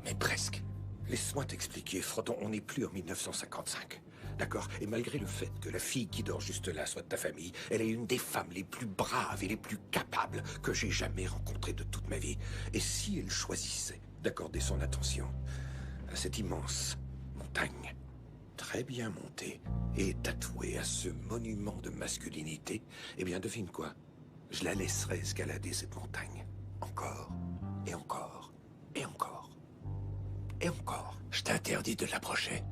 mais presque. Laisse-moi t'expliquer, Frodon, on n'est plus en 1955. D'accord? Et malgré le fait que la fille qui dort juste là soit de ta famille, elle est une des femmes les plus braves et les plus capables que j'ai jamais rencontrées de toute ma vie. Et si elle choisissait d'accorder son attention à cette immense montagne, très bien montée et tatouée à ce monument de masculinité, eh bien devine quoi? Je la laisserai escalader cette montagne. Encore, et encore, et encore, et encore. Je t'interdis de l'approcher.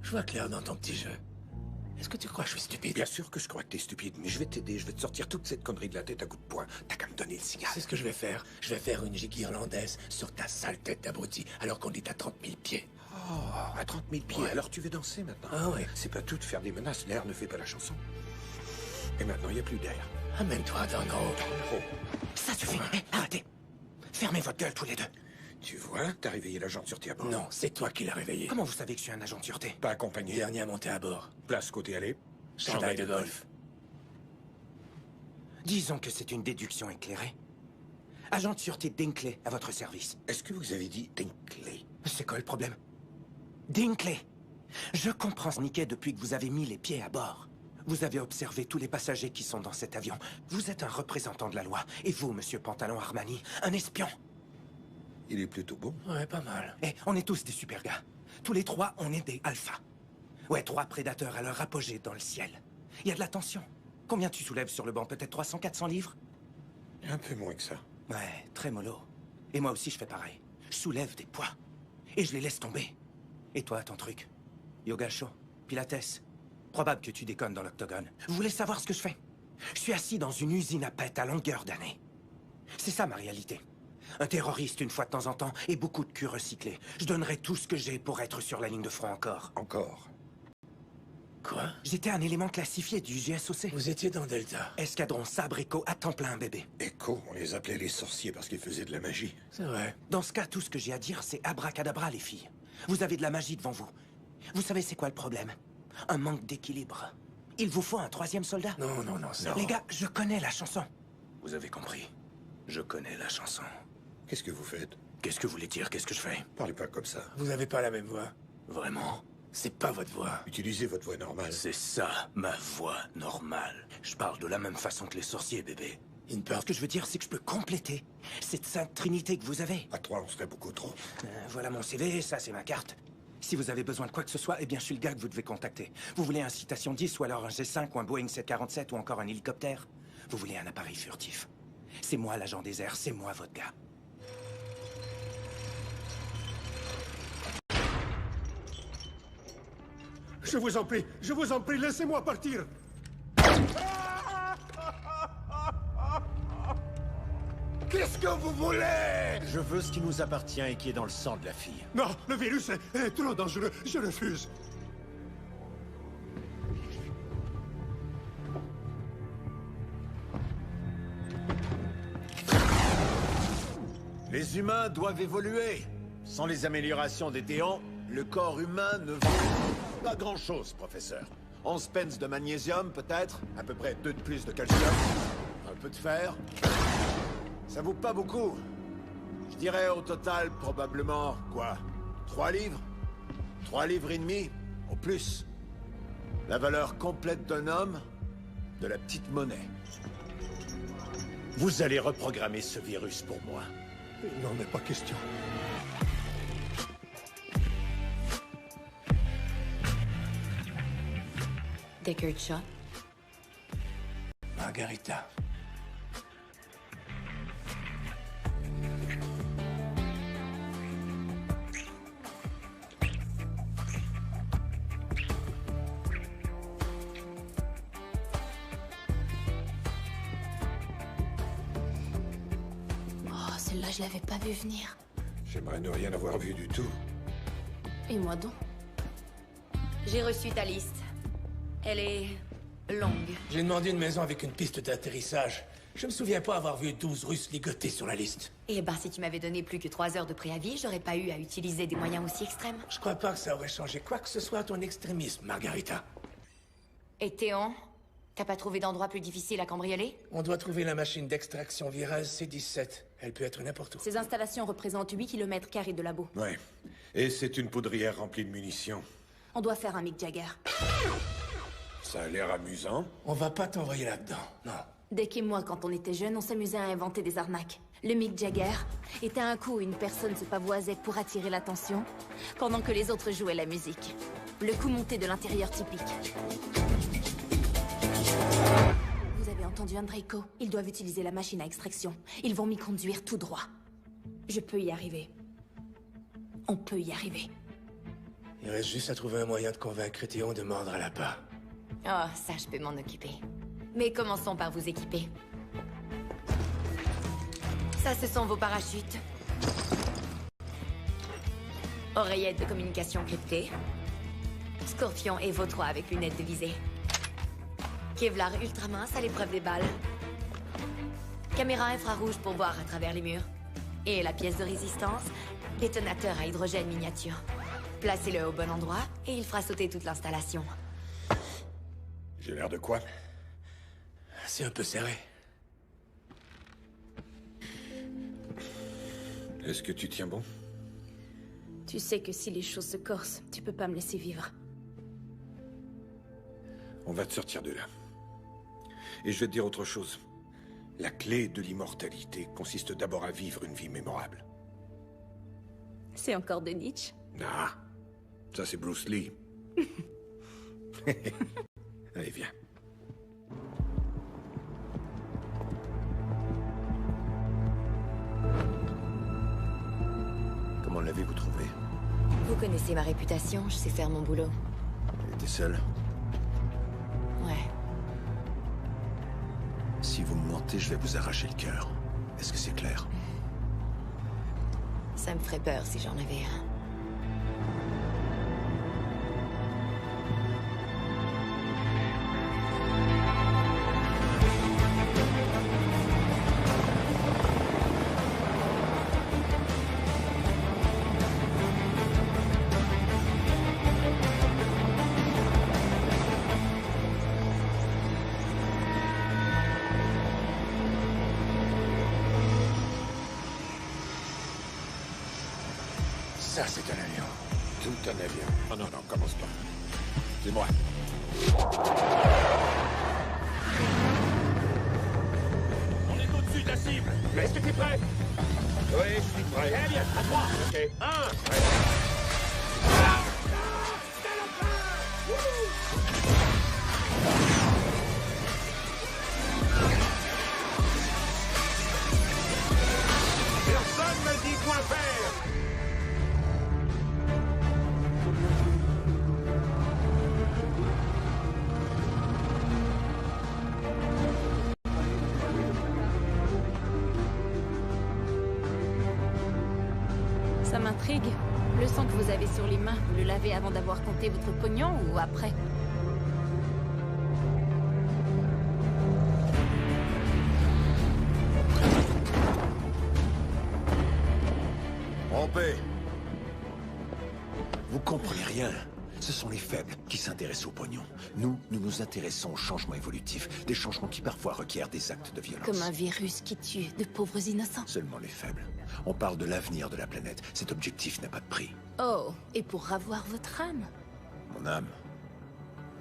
Je vois clair dans ton petit jeu. Est-ce que tu crois que je suis stupide? Bien sûr que je crois que t'es stupide, mais je vais t'aider, je vais te sortir toute cette connerie de la tête à coups de poing. T'as qu'à me donner le signal. C'est ce que je vais faire. Je vais faire une gigue irlandaise sur ta sale tête d'abruti, alors qu'on est à 30 000 pieds. Oh, à 30 000 pieds, Ouais. alors tu veux danser maintenant? Ah ouais. C'est pas tout de faire des menaces, l'air ne fait pas la chanson. Et maintenant, il n'y a plus d'air. Amène-toi dans nos... Oh. Ça suffit. Hé, arrêtez. Fermez votre gueule tous les deux. Tu vois, t'as réveillé l'agent de sûreté à bord. Non, c'est toi qui l'as réveillé. Comment vous savez que je suis un agent de sûreté? Pas accompagné. Dernier à monter à bord. Place côté allée. Chandail de golf. Disons que c'est une déduction éclairée. Agent de sûreté Dinkley à votre service. Est-ce que vous avez dit Dinkley? C'est quoi le problème? Dinkley. Je comprends ce niquet depuis que vous avez mis les pieds à bord. Vous avez observé tous les passagers qui sont dans cet avion. Vous êtes un représentant de la loi. Et vous, monsieur Pantalon Armani, un espion. Il est plutôt beau. Ouais, pas mal. Eh, on est tous des super gars. Tous les trois, on est des alphas. Ouais, 3 prédateurs à leur apogée dans le ciel. Il y a de la tension. Combien tu soulèves sur le banc? Peut-être 300, 400 livres? Un peu moins que ça. Ouais, très mollo. Et moi aussi, je fais pareil. Je soulève des poids. Et je les laisse tomber. Et toi, ton truc? Yoga chaud? Pilates? Probable que tu déconnes dans l'octogone. Vous voulez savoir ce que je fais? Je suis assis dans une usine à pète à longueur d'année. C'est ça ma réalité. Un terroriste une fois de temps en temps et beaucoup de cul recyclé. Je donnerai tout ce que j'ai pour être sur la ligne de front encore. Encore? Quoi? J'étais un élément classifié du JSOC. Vous étiez dans Delta. Escadron Sabre Echo à temps plein, bébé. Echo, on les appelait les sorciers parce qu'ils faisaient de la magie. C'est vrai. Dans ce cas, tout ce que j'ai à dire, c'est abracadabra, les filles. Vous avez de la magie devant vous. Vous savez c'est quoi le problème? Un manque d'équilibre. Il vous faut un 3e soldat? Non, non, non, ça. Les gars, je connais la chanson. Vous avez compris. Je connais la chanson. Qu'est-ce que vous faites? Qu'est-ce que vous voulez dire? Qu'est-ce que je fais? Parlez pas comme ça. Vous avez pas la même voix. Vraiment? C'est pas votre voix. Utilisez votre voix normale. C'est ça, ma voix normale. Je parle de la même façon que les sorciers, bébé. Ce que je veux dire, c'est que je peux compléter cette sainte trinité que vous avez. À 3, on serait beaucoup trop. Voilà mon CV, ça c'est ma carte. Si vous avez besoin de quoi que ce soit, eh bien je suis le gars que vous devez contacter. Vous voulez un Citation 10 ou alors un G5 ou un Boeing 747 ou encore un hélicoptère? Vous voulez un appareil furtif? C'est moi l'agent des airs, c'est moi votre gars. Je vous en prie, laissez-moi partir. Qu'est-ce que vous voulez? Je veux ce qui nous appartient et qui est dans le sang de la fille. Non, le virus est trop dangereux. Je refuse. Les humains doivent évoluer. Sans les améliorations des déons, le corps humain ne vaut pas grand-chose, professeur. 11 pence de magnésium, peut-être. À peu près 2 de plus de calcium. Un peu de fer. Ça vaut pas beaucoup. Je dirais au total, probablement, quoi? 3 livres? 3 livres et demi, au plus. La valeur complète d'un homme, de la petite monnaie. Vous allez reprogrammer ce virus pour moi. Il n'en est pas question. Deckard Shaw. Margarita. Oh, celle-là, je l'avais pas vu venir. J'aimerais ne rien avoir vu du tout. Et moi donc? J'ai reçu ta liste. Elle est longue. J'ai demandé une maison avec une piste d'atterrissage. Je me souviens pas avoir vu 12 Russes ligotés sur la liste. Eh ben, si tu m'avais donné plus que 3 heures de préavis, j'aurais pas eu à utiliser des moyens aussi extrêmes. Je crois pas que ça aurait changé quoi que ce soit à ton extrémisme, Margarita. Et Théon, t'as pas trouvé d'endroit plus difficile à cambrioler? On doit trouver la machine d'extraction vireuse C-17. Elle peut être n'importe où. Ces installations représentent 8 km² de labo. Ouais. Et c'est une poudrière remplie de munitions. On doit faire un Mick Jagger. Ça a l'air amusant. On va pas t'envoyer là-dedans, non. Dès et moi, quand on était jeunes, on s'amusait à inventer des arnaques. Le Mick Jagger était un coup où une personne se pavoisait pour attirer l'attention, pendant que les autres jouaient la musique. Le coup monté de l'intérieur typique. Vous avez entendu Andrejko? Ils doivent utiliser la machine à extraction. Ils vont m'y conduire tout droit. Je peux y arriver. On peut y arriver. Il reste juste à trouver un moyen de convaincre Théon de mordre à l'appât. Oh, ça, je peux m'en occuper. Mais commençons par vous équiper. Ça, ce sont vos parachutes. Oreillettes de communication cryptées. Scorpion Evo 3 avec lunettes de visée. Kevlar ultra mince à l'épreuve des balles. Caméra infrarouge pour voir à travers les murs. Et la pièce de résistance, détonateur à hydrogène miniature. Placez-le au bon endroit et il fera sauter toute l'installation. J'ai l'air de quoi? C'est un peu serré. Est-ce que tu tiens bon? Tu sais que si les choses se corsent, tu peux pas me laisser vivre. On va te sortir de là. Et je vais te dire autre chose. La clé de l'immortalité consiste d'abord à vivre une vie mémorable. C'est encore de Nietzsche. Ah, ça c'est Bruce Lee. Allez, viens. Comment l'avez-vous trouvé? Vous connaissez ma réputation, je sais faire mon boulot. Elle était seule? Ouais. Si vous me mentez, je vais vous arracher le cœur. Est-ce que c'est clair? Ça me ferait peur si j'en avais un. Ça, c'est un avion. Tout un avion. Oh non, non, commence pas. C'est moi. On est au-dessus de la cible. Est-ce que t'es prêt? Oui, je suis prêt. Très bien, à 3. Ok, 1. Personne me dit quoi faire. Ça m'intrigue. Le sang que vous avez sur les mains, vous le lavez avant d'avoir compté votre pognon ou après? Rompez! Vous comprenez rien. Ce sont les faibles qui s'intéressent au pognon. Nous nous intéressons aux changements évolutifs, des changements qui parfois requièrent des actes de violence. Comme un virus qui tue de pauvres innocents. Seulement les faibles. On parle de l'avenir de la planète. Cet objectif n'a pas de prix. Oh, et pour ravoir votre âme? Mon âme.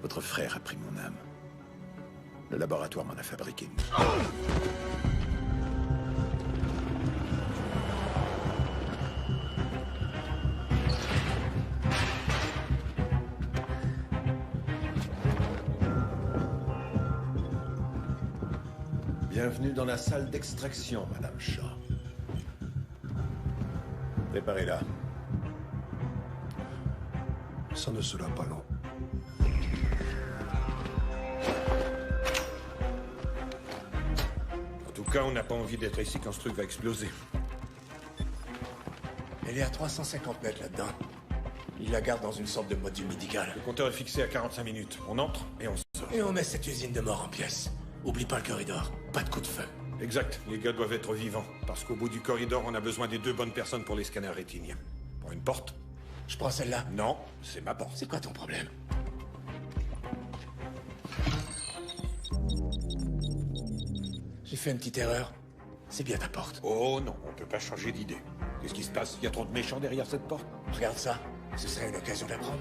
Votre frère a pris mon âme. Le laboratoire m'en a fabriqué une. Bienvenue dans la salle d'extraction, Madame Shaw. Préparez-la. Ça ne sera pas long. En tout cas, on n'a pas envie d'être ici quand ce truc va exploser. Elle est à 350 mètres là-dedans. Il la garde dans une sorte de module médical. Le compteur est fixé à 45 minutes. On entre et on sort. Et on met cette usine de mort en pièces. Oublie pas le corridor. Pas de coup de feu. Exact. Les gars doivent être vivants. Parce qu'au bout du corridor, on a besoin des 2 bonnes personnes pour les scanners rétiniens. Pour une porte? Je prends celle-là. Non, c'est ma porte. C'est quoi ton problème? J'ai fait une petite erreur. C'est bien ta porte. Oh non, on peut pas changer d'idée. Qu'est-ce qui se passe? Il y a trop de méchants derrière cette porte? Regarde ça. Ce serait une occasion d'apprendre.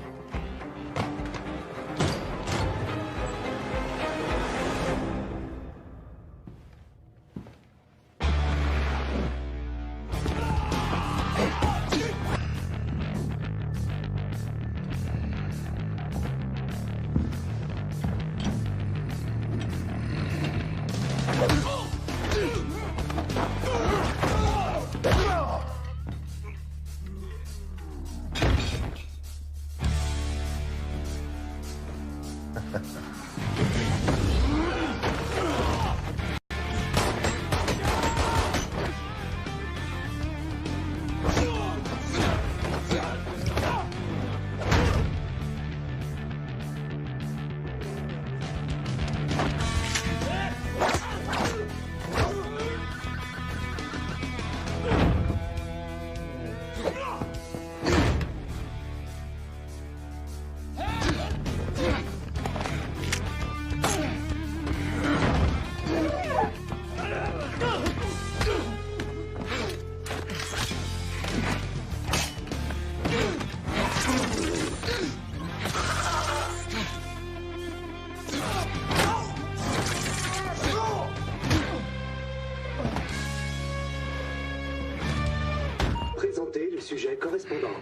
sujet correspondant.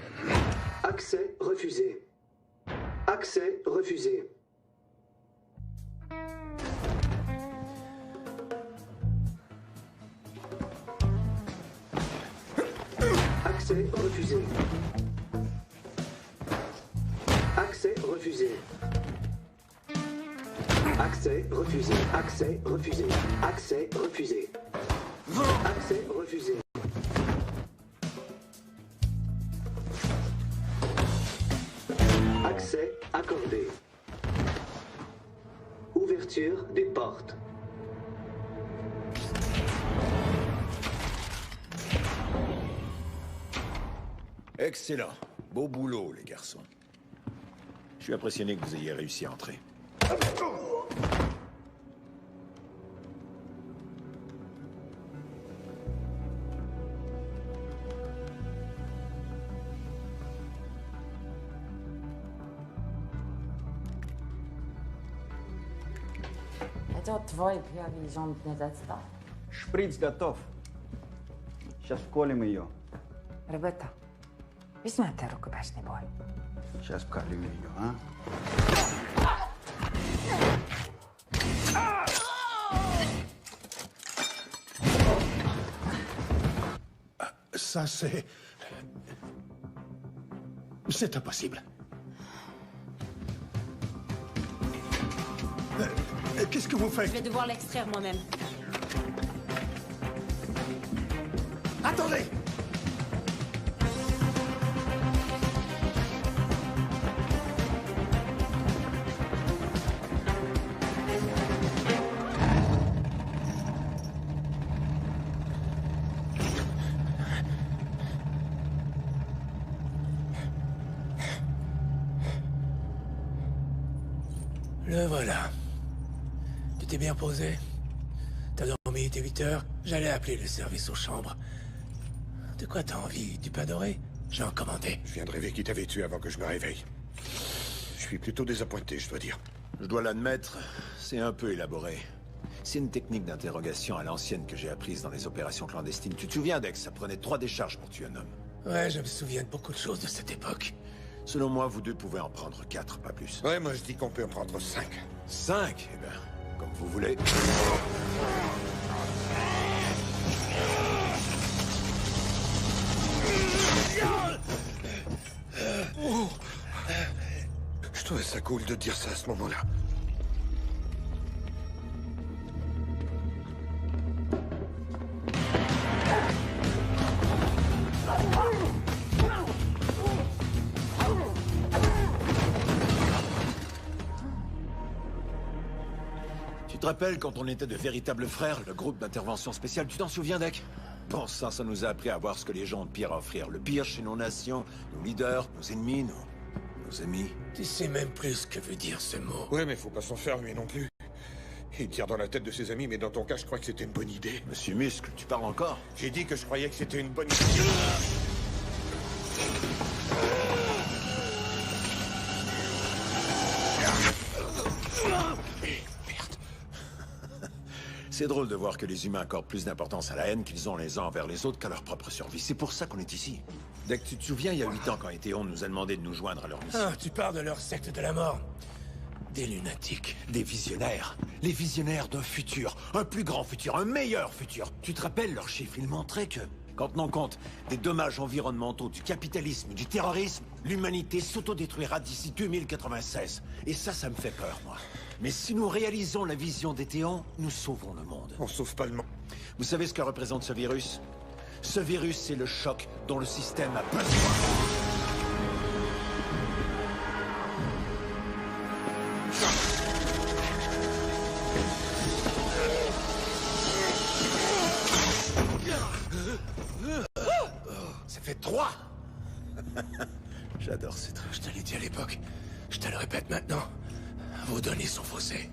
Accès refusé. Accès refusé. Accès refusé. Accès refusé. Accès refusé. Accès refusé. Accès refusé. Accès refusé. Accès accordé. Ouverture des portes. Excellent. Beau boulot, les garçons. Je suis impressionné que vous ayez réussi à entrer. Хотел твой пьяный зомб не достал. Шприц готов. Сейчас вколем ее. Ребята, возьмите рукопашный бой. Сейчас вколем ее, а? Ça, c'est... C'est impossible. Qu'est-ce que vous faites? Je vais devoir l'extraire moi-même. Attendez! Le voilà. Tu t'es bien posé? T'as dormi, il était 8 heures. J'allais appeler le service aux chambres. De quoi t'as envie? Du pain doré? J'ai en commandé. Je viens de rêver qu'il t'avait tué avant que je me réveille. Je suis plutôt désappointé, je dois dire. Je dois l'admettre, c'est un peu élaboré. C'est une technique d'interrogation à l'ancienne que j'ai apprise dans les opérations clandestines. Tu te souviens, Dex, ça prenait 3 décharges pour tuer un homme. Ouais, je me souviens de beaucoup de choses de cette époque. Selon moi, vous deux pouvez en prendre 4, pas plus. Ouais, moi je dis qu'on peut en prendre 5. 5? Eh bien, comme vous voulez. Je trouvais ça cool de dire ça à ce moment-là. Tu te rappelles quand on était de véritables frères, le groupe d'intervention spéciale, tu t'en souviens, Deck? Bon, ça nous a appris à voir ce que les gens ont de pire à offrir. Le pire chez nos nations, nos leaders, nos ennemis, nos amis. Tu sais même plus ce que veut dire ce mot. Ouais, mais faut pas s'en faire, lui non plus. Il tire dans la tête de ses amis, mais dans ton cas, je crois que c'était une bonne idée. Monsieur Muscle, tu parles encore? J'ai dit que je croyais que c'était une bonne idée. C'est drôle de voir que les humains accordent plus d'importance à la haine qu'ils ont les uns envers les autres qu'à leur propre survie. C'est pour ça qu'on est ici. Dès que tu te souviens, il y a 8 ans, quand Eteon nous a demandé de nous joindre à leur mission. Ah, tu parles de leur secte de la mort. Des lunatiques. Des visionnaires. Les visionnaires d'un futur. Un plus grand futur, un meilleur futur. Tu te rappelles leurs chiffres? Ils montraient que, quand tenant compte des dommages environnementaux, du capitalisme, du terrorisme, l'humanité s'autodétruira d'ici 2096. Et ça me fait peur, moi. Mais si nous réalisons la vision d'Eteon, nous sauvons le monde. On sauve pas le monde. Vous savez ce que représente ce virus? Ce virus, c'est le choc dont le système a besoin. Ça fait 3. J'adore ces trucs. Je te l'ai dit à l'époque. Je te le répète maintenant. Vos données sont faussées.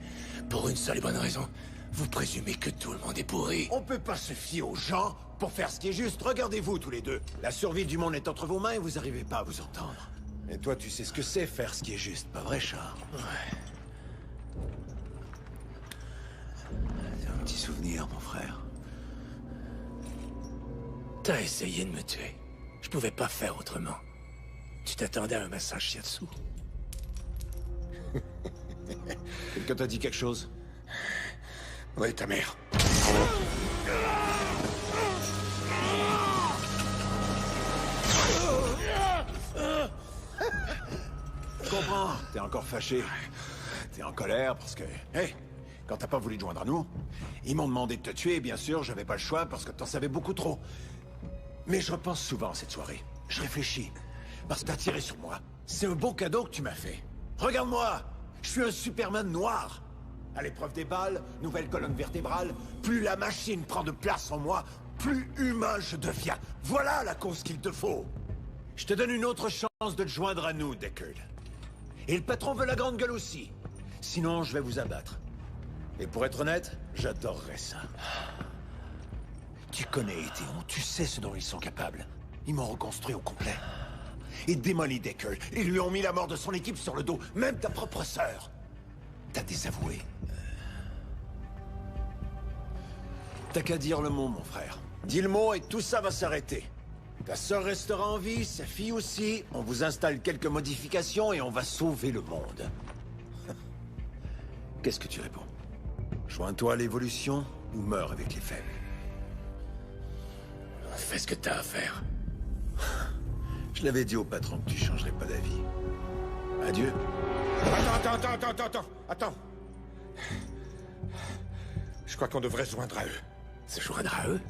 Pour une seule et bonne raison. Vous présumez que tout le monde est pourri. On peut pas se fier aux gens pour faire ce qui est juste. Regardez-vous tous les deux. La survie du monde est entre vos mains et vous arrivez pas à vous entendre. Et toi, tu sais ce que c'est faire ce qui est juste, pas vrai, Char? Ouais. C'est un petit souvenir, mon frère. T'as essayé de me tuer. Je pouvais pas faire autrement. Tu t'attendais à un massage shiatsu. Quelqu'un t'a dit quelque chose? Oui, ta mère. Je comprends. T'es encore fâché. T'es en colère parce que... Hey, quand t'as pas voulu te joindre à nous, ils m'ont demandé de te tuer, et bien sûr, j'avais pas le choix parce que t'en savais beaucoup trop. Mais je repense souvent à cette soirée. Je réfléchis. Parce que t'as tiré sur moi. C'est un beau cadeau que tu m'as fait. Regarde-moi! Je suis un Superman noir. À l'épreuve des balles, nouvelle colonne vertébrale, plus la machine prend de place en moi, plus humain je deviens. Voilà la cause qu'il te faut. Je te donne une autre chance de te joindre à nous, Deckard. Et le patron veut la grande gueule aussi. Sinon, je vais vous abattre. Et pour être honnête, j'adorerais ça. Tu connais Etheon, tu sais ce dont ils sont capables. Ils m'ont reconstruit au complet. Et démoli Deckard. Ils lui ont mis la mort de son équipe sur le dos, même ta propre sœur. T'as désavoué. T'as qu'à dire le mot, mon frère. Dis le mot et tout ça va s'arrêter. Ta sœur restera en vie, sa fille aussi. On vous installe quelques modifications et on va sauver le monde. Qu'est-ce que tu réponds? Joins-toi à l'évolution ou meurs avec les faibles? Fais ce que t'as à faire. Je l'avais dit au patron que tu changerais pas d'avis. Adieu. Attends. Je crois qu'on devrait se joindre à eux. Se joindre à eux?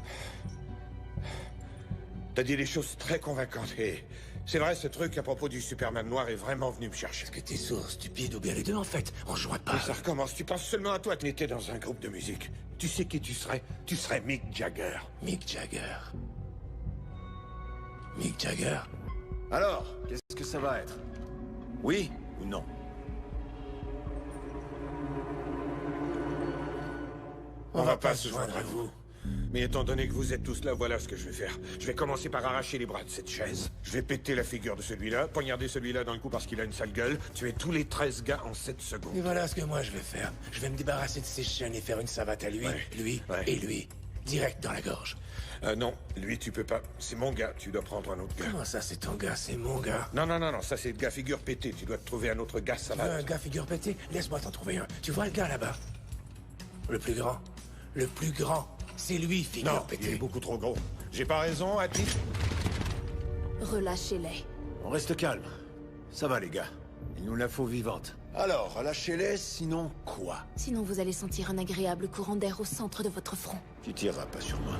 T'as dit des choses très convaincantes et... C'est vrai, ce truc à propos du Superman noir est vraiment venu me chercher. Est-ce que t'es sourd, stupide ou bien les deux en fait? On joint pas. Mais ça recommence, tu penses seulement à toi. Tu étais dans un groupe de musique. Tu sais qui tu serais? Tu serais Mick Jagger. Mick Jagger. Mick Jagger? Alors, qu'est-ce que ça va être? Oui ou non? On va pas se joindre à vous. Mais étant donné que vous êtes tous là, voilà ce que je vais faire. Je vais commencer par arracher les bras de cette chaise. Je vais péter la figure de celui-là, poignarder celui-là dans le cou parce qu'il a une sale gueule, tuer tous les 13 gars en 7 secondes. Et voilà ce que moi je vais faire. Je vais me débarrasser de ces chaînes et faire une savate à lui, lui et lui. Direct dans la gorge. Non, lui tu peux pas. C'est mon gars, tu dois prendre un autre gars. Comment ça c'est ton gars, c'est mon gars? Non, ça c'est le gars figure pété. Tu dois te trouver un autre gars savate. Un gars figure pété? Laisse-moi t'en trouver un. Tu vois le gars là-bas? Le plus grand. Le plus grand. C'est lui, figure pété. Il est beaucoup trop gros. J'ai pas raison, Hattie? Relâchez-les. On reste calme. Ça va, les gars. Il nous la faut vivante. Alors, relâchez-les, sinon quoi? Sinon vous allez sentir un agréable courant d'air au centre de votre front. Tu tireras pas sur moi.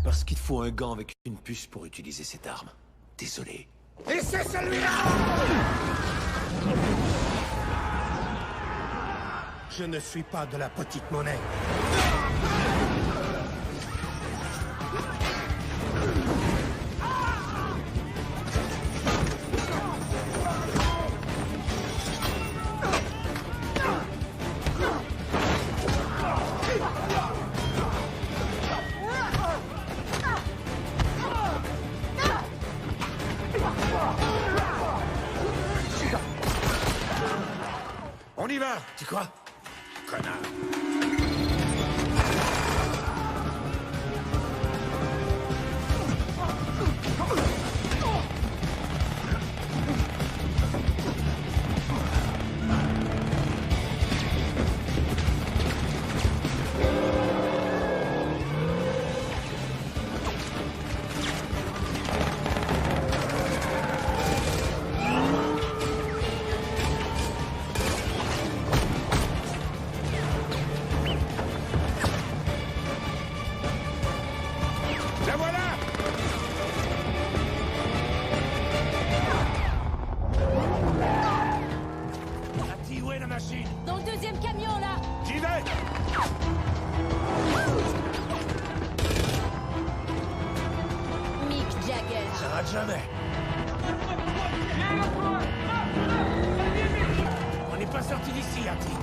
Parce qu'il te faut un gant avec une puce pour utiliser cette arme. Désolé. Et c'est celui-là! Je ne suis pas de la petite monnaie. On y va! Tu crois? Connard! Dans le deuxième camion, là! J'y vais! Mick Jagger. Ça rate jamais. On n'est pas sorti d'ici, Hattie.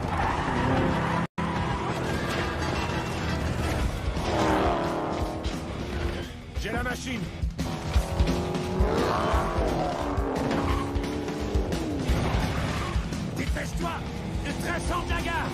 J'ai la machine! Dépêche-toi! Le train sort de la gare!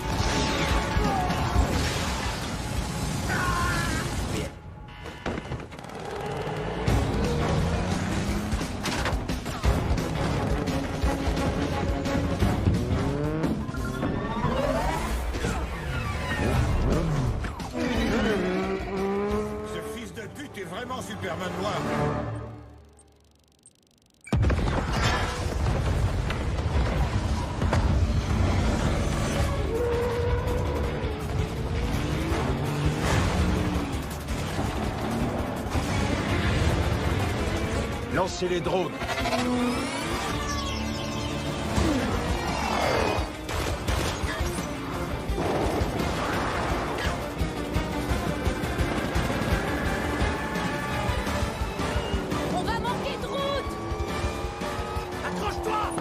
Lancez les drones. On va manquer de route! Accroche-toi!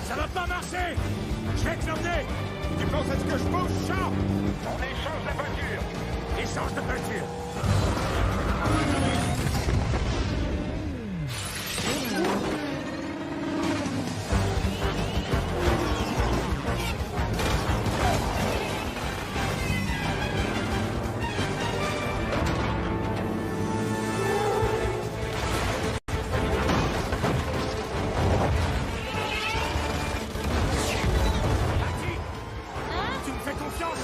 Ça va pas marcher! Je vais te l'emmener! Tu penses à ce que je bouge, Champ? On échange la peinture! Échange de peinture! Tu me fais confiance?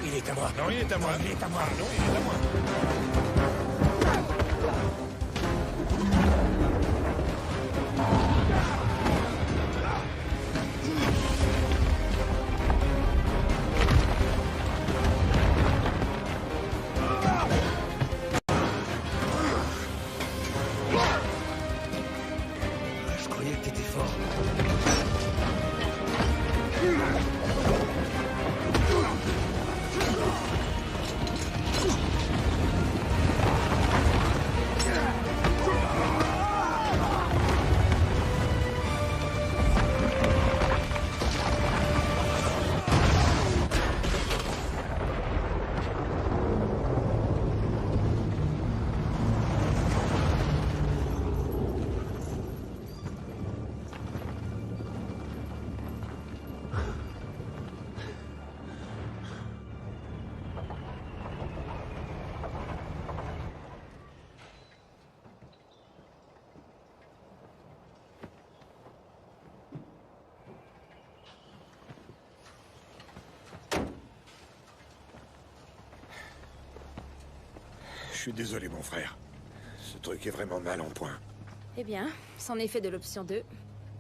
Il est à moi. Non, il est à moi. Il est à moi. Non, il est à moi. Je croyais que t'étais fort. Je suis désolé, mon frère. Ce truc est vraiment mal en point. Eh bien, c'en est fait de l'option 2.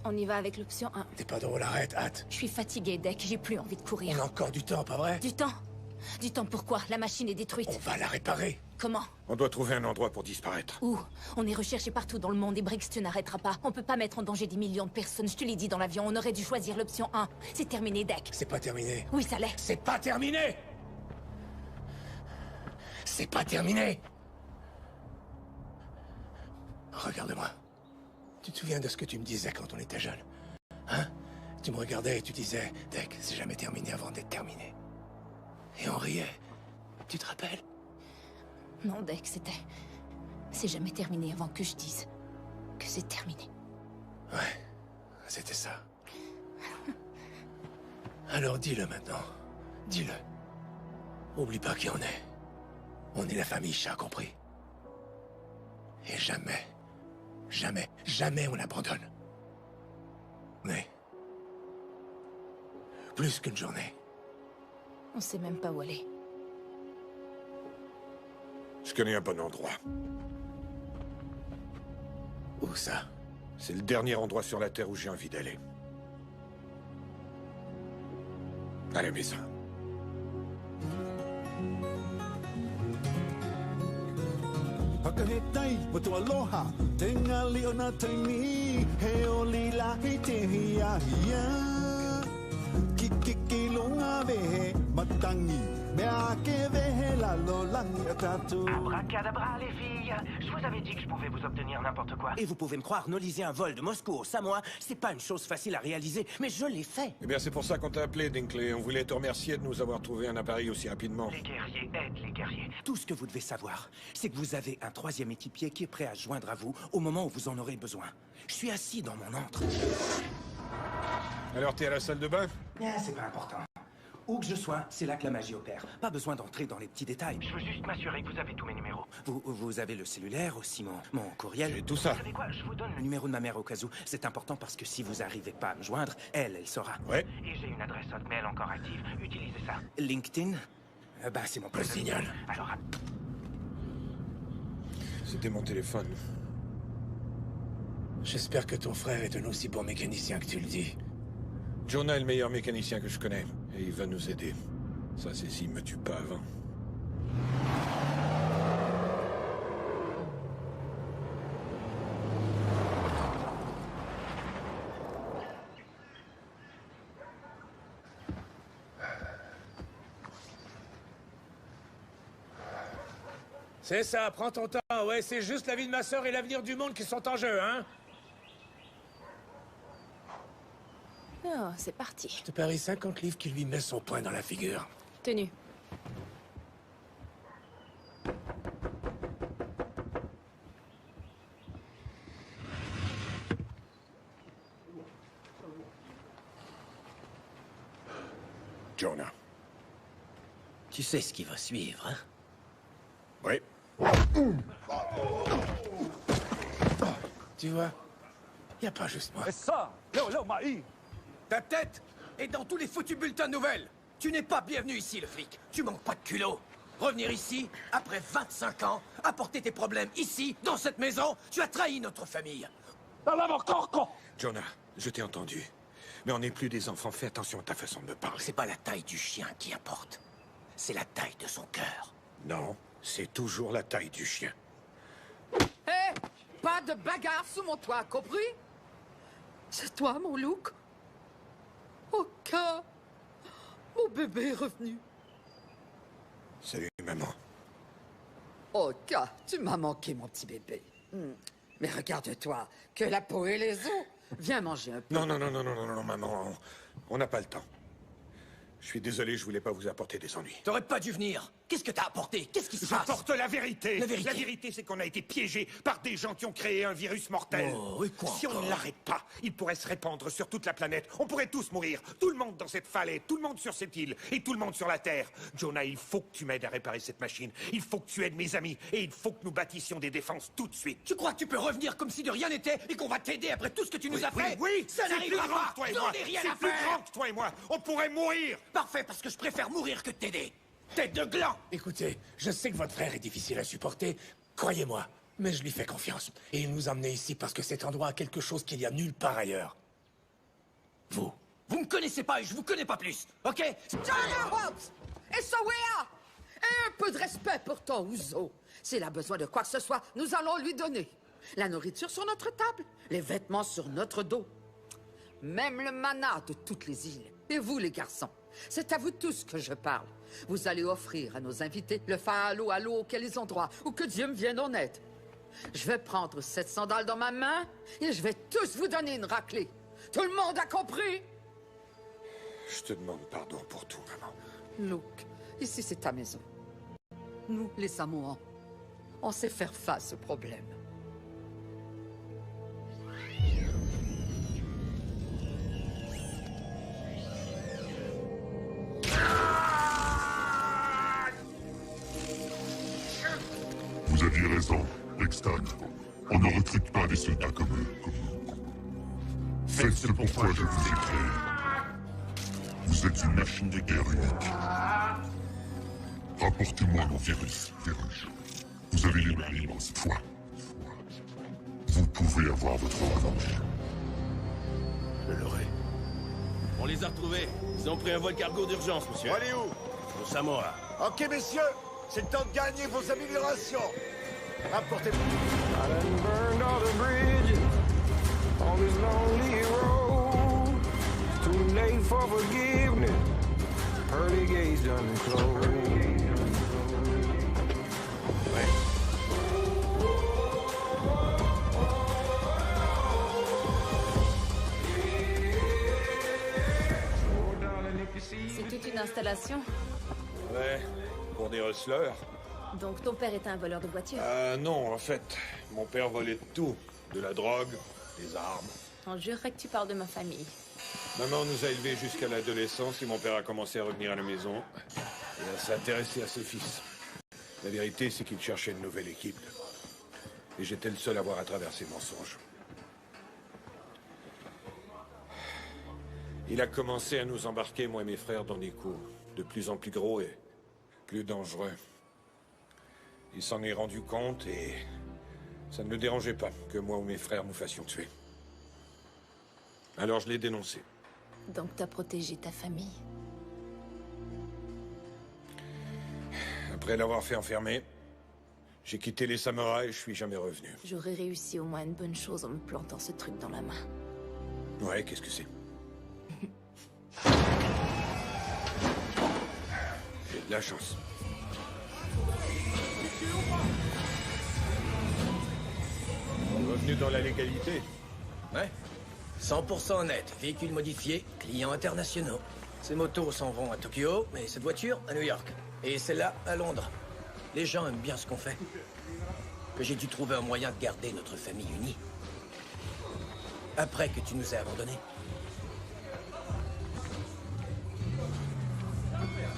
On y va avec l'option 1. T'es pas drôle, arrête, hâte. Je suis fatiguée, Deck, j'ai plus envie de courir. On a encore du temps, pas vrai? Du temps? Du temps pourquoi? La machine est détruite. On va la réparer. Comment? On doit trouver un endroit pour disparaître. Où? On est recherché partout dans le monde et Briggs te n'arrêtera pas. On peut pas mettre en danger des millions de personnes. Je te l'ai dit dans l'avion, on aurait dû choisir l'option 1. C'est terminé, Deck. C'est pas terminé. Oui, ça l'est. C'est pas terminé! C'est pas terminé! Regarde-moi. Tu te souviens de ce que tu me disais quand on était jeunes? Hein? Tu me regardais et tu disais, Deck, c'est jamais terminé avant d'être terminé. Et on riait. Tu te rappelles? Non, Deck, c'était... C'est jamais terminé avant que je dise que c'est terminé. Ouais, c'était ça. Alors dis-le maintenant. Dis-le. Oublie pas qui on est. On est la famille Chat, compris? Et jamais, jamais, jamais on abandonne. Mais... plus qu'une journée. On sait même pas où aller. Je connais un bon endroit. Où ça? C'est le dernier endroit sur la Terre où j'ai envie d'aller. À la maison. Hakahetai, watu aloha, tenga liona taimi, heo lila hia hia. Kiki lunga vehe, matangi, meake vehe la lolang atatu. Abracadabra, les filles. Je vous avais dit que je pouvais vous obtenir n'importe quoi. Et vous pouvez me croire, réaliser un vol de Moscou au Samoa, c'est pas une chose facile à réaliser, mais je l'ai fait. Eh bien, c'est pour ça qu'on t'a appelé, Dinkley. On voulait te remercier de nous avoir trouvé un appareil aussi rapidement. Les guerriers aident les guerriers. Tout ce que vous devez savoir, c'est que vous avez un troisième équipier qui est prêt à se joindre à vous au moment où vous en aurez besoin. Je suis assis dans mon antre. Alors, t'es à la salle de bain? C'est pas important. Où que je sois, c'est là que la magie opère. Pas besoin d'entrer dans les petits détails. Je veux juste m'assurer que vous avez tous mes numéros. Vous avez le cellulaire, aussi mon courriel. J'ai tout ça. Vous savez quoi? Je vous donne le numéro de ma mère au cas où. C'est important parce que si vous arrivez pas à me joindre, elle saura. Ouais. Et j'ai une adresse hotmail encore active. Utilisez ça. LinkedIn? C'est mon Le signal. Alors... C'était mon téléphone. J'espère que ton frère est un aussi bon mécanicien que tu le dis. Jonah est le meilleur mécanicien que je connais. Et il va nous aider. Ça, c'est s'il me tue pas avant. C'est ça, prends ton temps. Ouais, c'est juste la vie de ma sœur et l'avenir du monde qui sont en jeu, hein? Oh, c'est parti. Je te parie 50 livres qu'il lui met son poing dans la figure. Tenu. Jonah. Tu sais ce qui va suivre, hein? Oui. Tu vois, y a pas juste moi. Et ça, ta tête est dans tous les foutus bulletins de nouvelles. Tu n'es pas bienvenu ici, le flic. Tu manques pas de culot. Revenir ici, après 25 ans, apporter tes problèmes ici, dans cette maison, tu as trahi notre famille. Jonah, je t'ai entendu. Mais on n'est plus des enfants. Fais attention à ta façon de me parler. C'est pas la taille du chien qui importe. C'est la taille de son cœur. Non, c'est toujours la taille du chien. Hé! Pas de bagarre sous mon toit, compris? C'est toi, mon Luke? Ok. Mon bébé est revenu. Salut, maman. Ok, tu m'as manqué, mon petit bébé. Mais regarde-toi, que la peau et les os. Viens manger un peu. Non, maman. On n'a pas le temps. Je suis désolé, je voulais pas vous apporter des ennuis. T'aurais pas dû venir. Qu'est-ce que t'as apporté? Qu'est-ce qui se passe? J'apporte la vérité. La vérité. La vérité, c'est qu'on a été piégés par des gens qui ont créé un virus mortel. Oh, et quoi si on encore ne l'arrête pas, il pourrait se répandre sur toute la planète. On pourrait tous mourir. Tout le monde dans cette falaise, tout le monde sur cette île, et tout le monde sur la Terre. Jonah, il faut que tu m'aides à réparer cette machine. Il faut que tu aides mes amis. Et il faut que nous bâtissions des défenses tout de suite. Tu crois que tu peux revenir comme si de rien n'était et qu'on va t'aider après tout ce que tu nous as fait? Oui, ça c'est n'arrivera plus grand pas. que toi et J'en moi. ai rien C'est à plus faire. grand que toi et moi. On pourrait mourir. Parfait, parce que je préfère mourir que t'aider. Tête de gland! Écoutez, je sais que votre frère est difficile à supporter, croyez-moi, mais je lui fais confiance. Et il nous a emmenés ici parce que cet endroit a quelque chose qu'il y a nulle part ailleurs. Vous. Vous me connaissez pas et je vous connais pas plus, ok? Jonah Hobbs! Et Sawea! Et un peu de respect pour ton ouzo. S'il a besoin de quoi que ce soit, nous allons lui donner. La nourriture sur notre table, les vêtements sur notre dos. Même le mana de toutes les îles. Et vous, les garçons, c'est à vous tous que je parle. Vous allez offrir à nos invités le fa'alo à l'eau auquel ils ont droit, ou que Dieu me vienne en aide. Je vais prendre cette sandale dans ma main et je vais tous vous donner une raclée. Tout le monde a compris? Je te demande pardon pour tout, maman. Luke, ici c'est ta maison. Nous, les Samoans, on sait faire face au problème. Vous aviez raison, Extan. On ne recrute pas des soldats comme eux. Faites ce pourquoi je vous ai créé. Vous êtes une machine de guerre unique. Rapportez-moi mon virus. Vous avez les mains libres cette fois. Vous pouvez avoir votre revanche. Je l'aurai. On les a retrouvés. Ils ont pris un vol cargo d'urgence, monsieur. Allez où? Au Samoa. Ok, messieurs, c'est le temps de gagner vos améliorations. Rapportez-vous. I done burned all the bridges on this lonely road. It's too late for forgiveness. Pearly gates done closed. C'est toute une installation. Ouais, pour des rustlers. Donc ton père était un voleur de voitures. Non, en fait, mon père volait de tout. De la drogue, des armes. On jurerait que tu parles de ma famille. Maman nous a élevés jusqu'à l'adolescence et mon père a commencé à revenir à la maison et à s'intéresser à ses fils. La vérité, c'est qu'il cherchait une nouvelle équipe. Et j'étais le seul à voir à travers ses mensonges. Il a commencé à nous embarquer, moi et mes frères, dans des coups de plus en plus gros et plus dangereux. Il s'en est rendu compte et ça ne le dérangeait pas que moi ou mes frères nous fassions tuer. Alors je l'ai dénoncé. Donc t'as protégé ta famille. Après l'avoir fait enfermer, j'ai quitté les samouraïs et je suis jamais revenu. J'aurais réussi au moins une bonne chose en me plantant ce truc dans la main. Ouais, qu'est-ce que c'est? J'ai de la chance. Revenu dans la légalité. Ouais. 100% honnête. Véhicule modifié, clients internationaux. Ces motos s'en vont à Tokyo, mais cette voiture à New York. Et celle-là à Londres. Les gens aiment bien ce qu'on fait. Que j'ai dû trouver un moyen de garder notre famille unie. Après que tu nous aies abandonnés.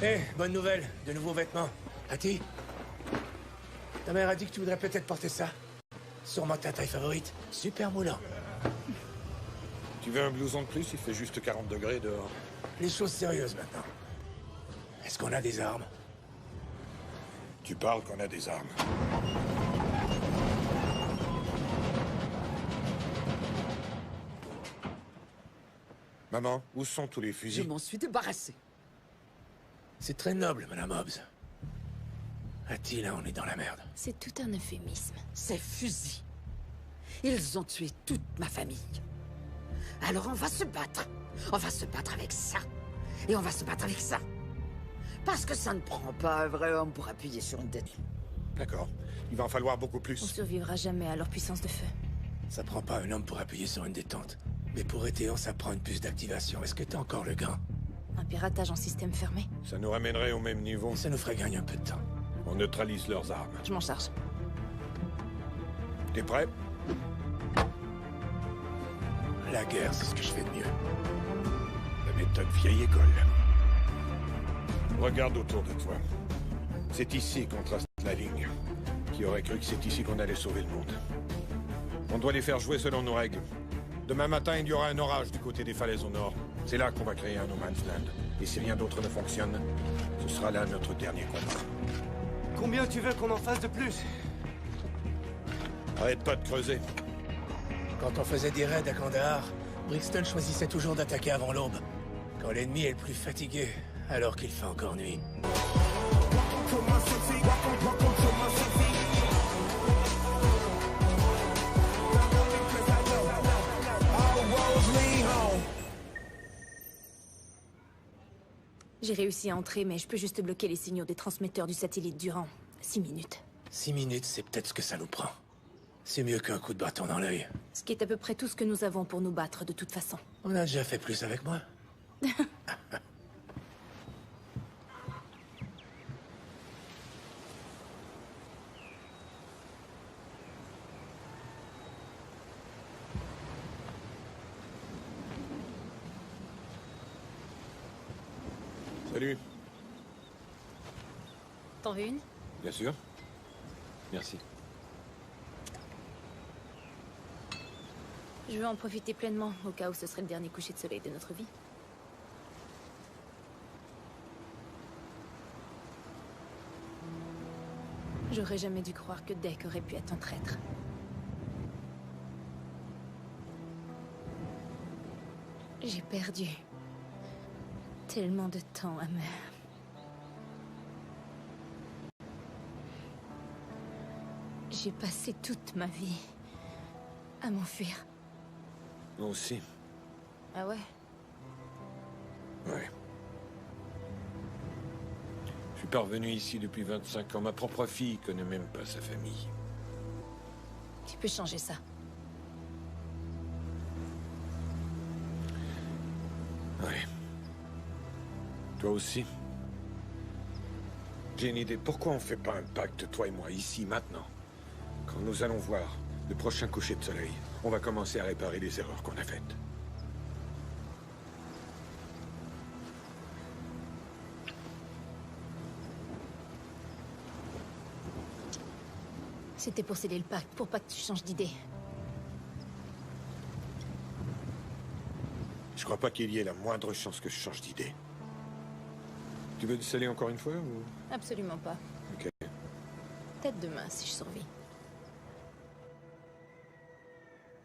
Hé, bonne nouvelle. De nouveaux vêtements. Hattie, ta mère a dit que tu voudrais peut-être porter ça. Sûrement ta taille favorite. Super moulant. Tu veux un blouson de plus? Il fait juste 40 degrés dehors. Les choses sérieuses maintenant. Est-ce qu'on a des armes? Tu parles qu'on a des armes. Maman, où sont tous les fusils? Je m'en suis débarrassé. C'est très noble, Madame Hobbs. Hattie, là, on est dans la merde. C'est tout un euphémisme. Ces fusils. Ils ont tué toute ma famille. Alors on va se battre. On va se battre avec ça. Et on va se battre avec ça. Parce que ça ne prend pas un vrai homme pour appuyer sur une tête. D'accord. Il va en falloir beaucoup On plus. survivra jamais à leur puissance de feu. Ça prend pas un homme pour appuyer sur une détente. Mais pour Eteon, ça prend une puce d'activation. Est-ce que t'as encore le gant? Un piratage en système fermé. Ça nous ramènerait au même niveau. Ça nous ferait gagner un peu de temps. On neutralise leurs armes. Je m'en charge. T'es prêt? La guerre, c'est ce que je fais de mieux. La méthode vieille école. Regarde autour de toi. C'est ici qu'on trace la ligne. Qui aurait cru que c'est ici qu'on allait sauver le monde? On doit les faire jouer selon nos règles. Demain matin, il y aura un orage du côté des falaises au nord. C'est là qu'on va créer un no man's land. Et si rien d'autre ne fonctionne, ce sera là notre dernier combat. Combien tu veux qu'on en fasse de plus? Arrête pas de creuser. Quand on faisait des raids à Kandahar, Brixton choisissait toujours d'attaquer avant l'aube. Quand l'ennemi est le plus fatigué, alors qu'il fait encore nuit. on my city. Welcome to my city. All roads lead home. J'ai réussi à entrer, mais je peux juste bloquer les signaux des transmetteurs du satellite durant 6 minutes. 6 minutes, c'est peut-être ce que ça nous prend. C'est mieux qu'un coup de bâton dans l'œil. Ce qui est à peu près tout ce que nous avons pour nous battre, de toute façon. On a déjà fait plus avec moi. Salut. T'en veux une? Bien sûr. Merci. Je veux en profiter pleinement, au cas où ce serait le dernier coucher de soleil de notre vie. J'aurais jamais dû croire que Deck aurait pu être un traître. J'ai perdu tellement de temps à me... J'ai passé toute ma vie à m'enfuir. Moi aussi. Ah ouais? Ouais. Je suis pas revenu ici depuis 25 ans. Ma propre fille connaît même pas sa famille. Tu peux changer ça. Ouais. Toi aussi. J'ai une idée. Pourquoi on fait pas un pacte, toi et moi, ici, maintenant? Quand nous allons voir le prochain coucher de soleil, on va commencer à réparer les erreurs qu'on a faites. C'était pour sceller le pacte, pour pas que tu changes d'idée. Je crois pas qu'il y ait la moindre chance que je change d'idée. Tu veux sceller encore une fois ou... Absolument pas. Ok. Peut-être demain, si je survis.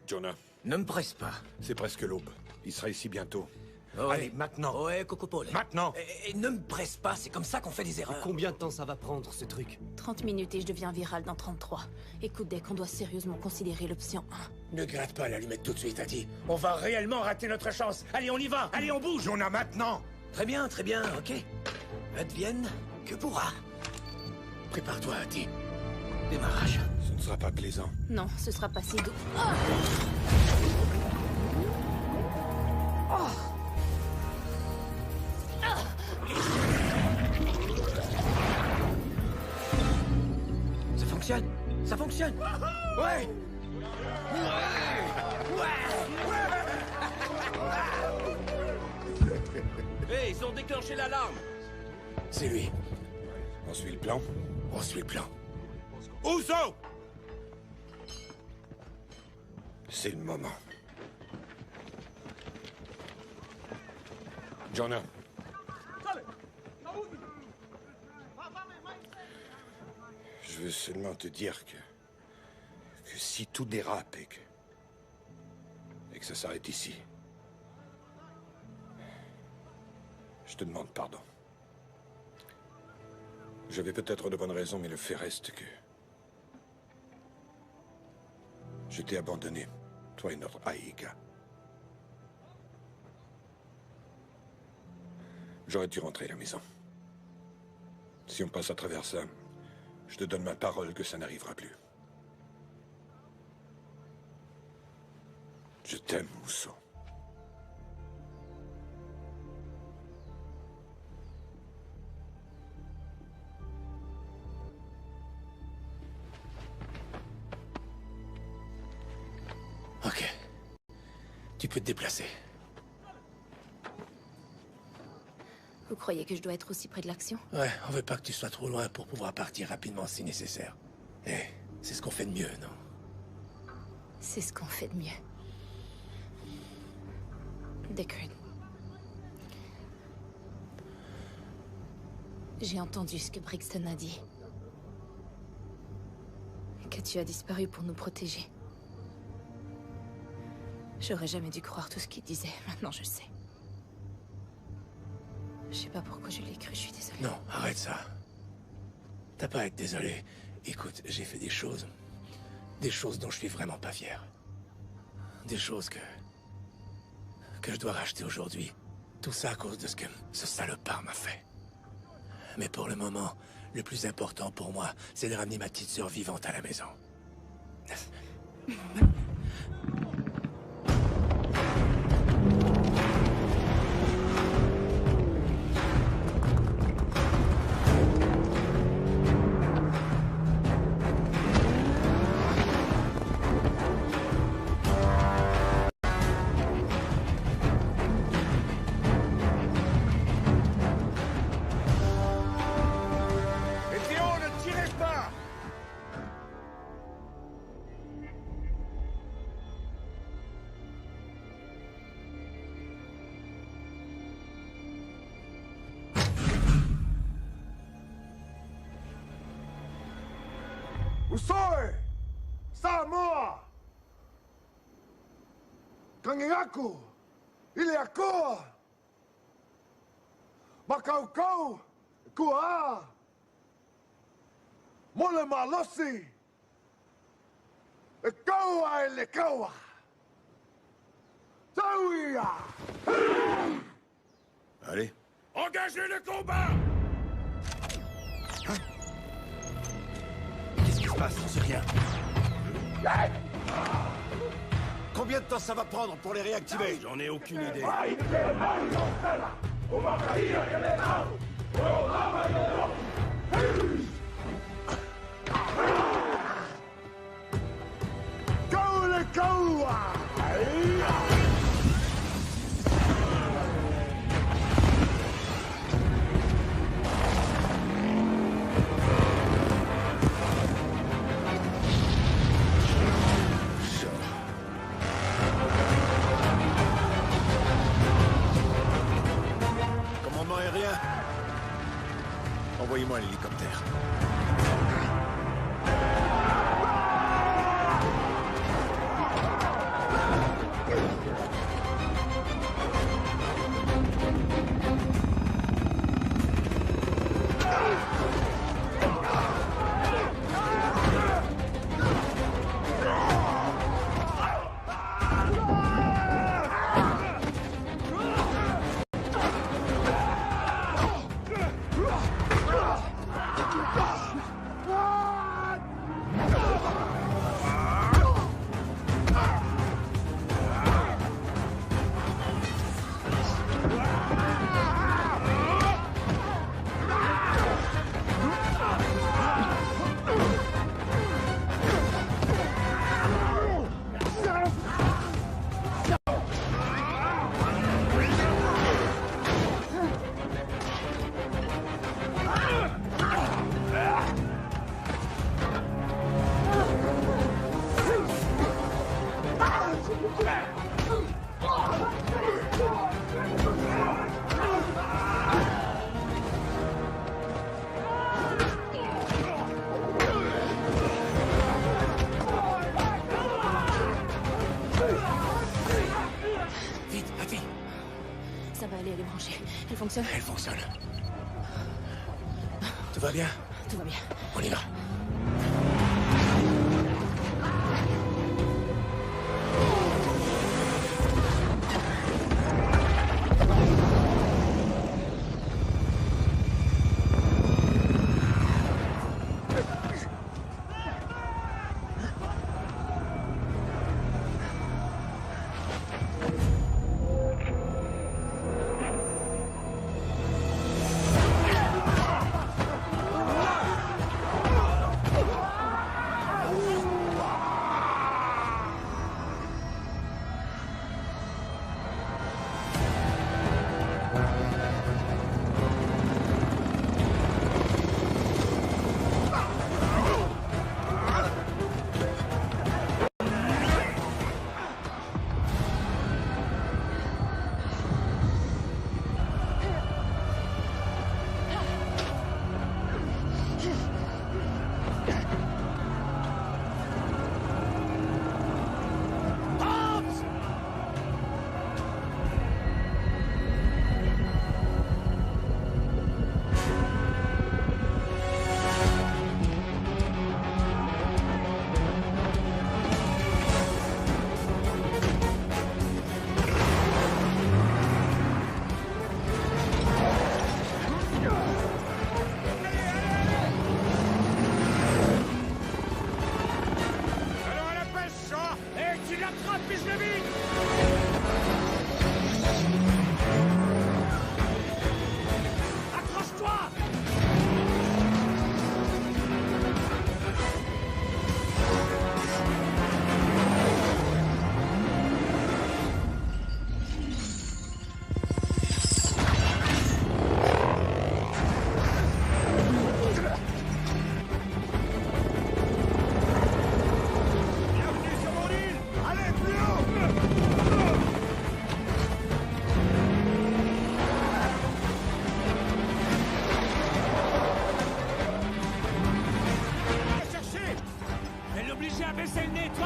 Jonah. Ne me presse pas. C'est presque l'aube. Il sera ici bientôt. Ouais. Allez, maintenant. Ouais, Cocopole. Maintenant. Et ne me presse pas, c'est comme ça qu'on fait des erreurs. Combien de temps ça va prendre, ce truc? 30 minutes et je deviens viral dans 33. Écoute, Deck, on doit sérieusement considérer l'option 1. Ne gratte pas l'allumette tout de suite, Adi. On va réellement rater notre chance. Allez, on y va. Allez, on bouge. On a maintenant. Très bien, ok. Advienne que pourra. Prépare-toi, Adi. Démarrage. Ce ne sera pas plaisant. Non, ce sera pas si doux. Ah! Oh! Ça fonctionne. Ça fonctionne. Ouais. Hey, ils ont déclenché l'alarme. C'est lui. On suit le plan? On suit le plan. Ouzo! C'est le moment. Jonah. Je veux seulement te dire que si tout dérape et que ça s'arrête ici, je te demande pardon. J'avais peut-être de bonnes raisons, mais le fait reste que je t'ai abandonné, toi et notre Aïga. J'aurais dû rentrer à la maison. Si on passe à travers ça, je te donne ma parole que ça n'arrivera plus. Je t'aime, Mousseau. Ok. Tu peux te déplacer. Vous croyez que je dois être aussi près de l'action? Ouais, on veut pas que tu sois trop loin pour pouvoir partir rapidement si nécessaire. C'est ce qu'on fait de mieux, non? C'est ce qu'on fait de mieux. Deckard. J'ai entendu ce que Brixton a dit. Que tu as disparu pour nous protéger. J'aurais jamais dû croire tout ce qu'il disait. Maintenant, je sais. Je sais pas pourquoi je l'ai cru, je suis désolée. Non, arrête ça. T'as pas à être désolé. Écoute, j'ai fait des choses... Des choses dont je suis vraiment pas fier. Des choses que je dois racheter aujourd'hui. Tout ça à cause de ce que ce salopard m'a fait. Mais pour le moment, le plus important pour moi, c'est de ramener ma petite sœur vivante à la maison. Usoe! Samoa! Kangiaku! Iliakoa! Makaukau! Kua! Mole Malosi! Ekoa Elekoa! Tauia! Allez. Engagez le combat! Qu'est-ce qui se passe? J'en sais rien. Combien de temps ça va prendre pour les réactiver? J'en ai aucune idée. Commandement aérien? Envoyez-moi un hélicoptère. Ça va aller, elle est branchée. Elle fonctionne? Elle fonctionne. Tout va bien? Tout va bien. On y va.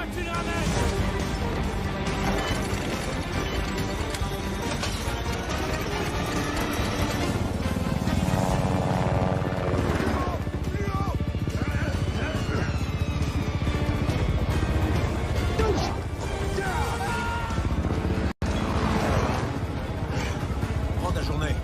pas que tu le ramènes! Prends ta journée.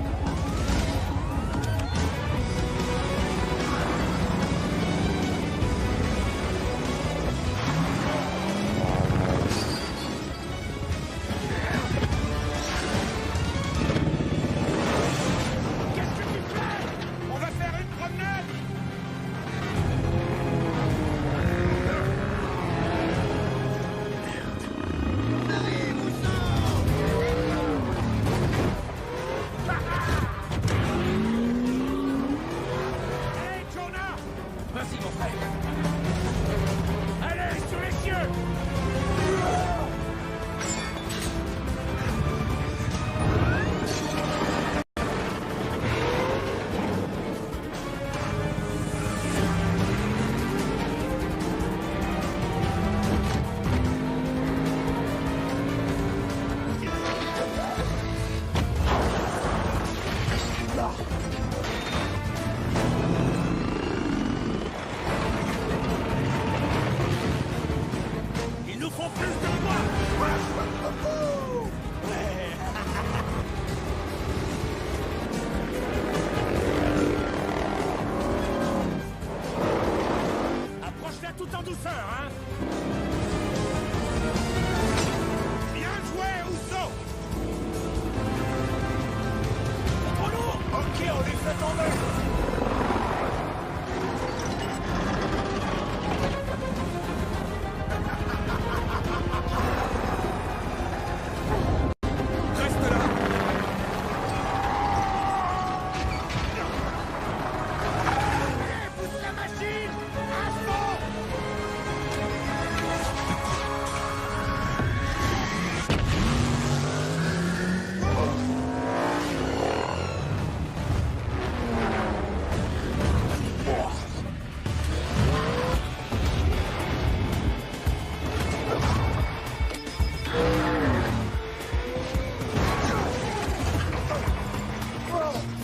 On va faire une promenade! Hey, Jonah! Vas-y, mon frère. Allez, sur les cieux! Ils nous font plus de poids! Approche-la tout en douceur, hein? Bien joué, Ousso! Trop lourd! Ok, on les fait tomber! Reste là! Pousse la machine! À fond!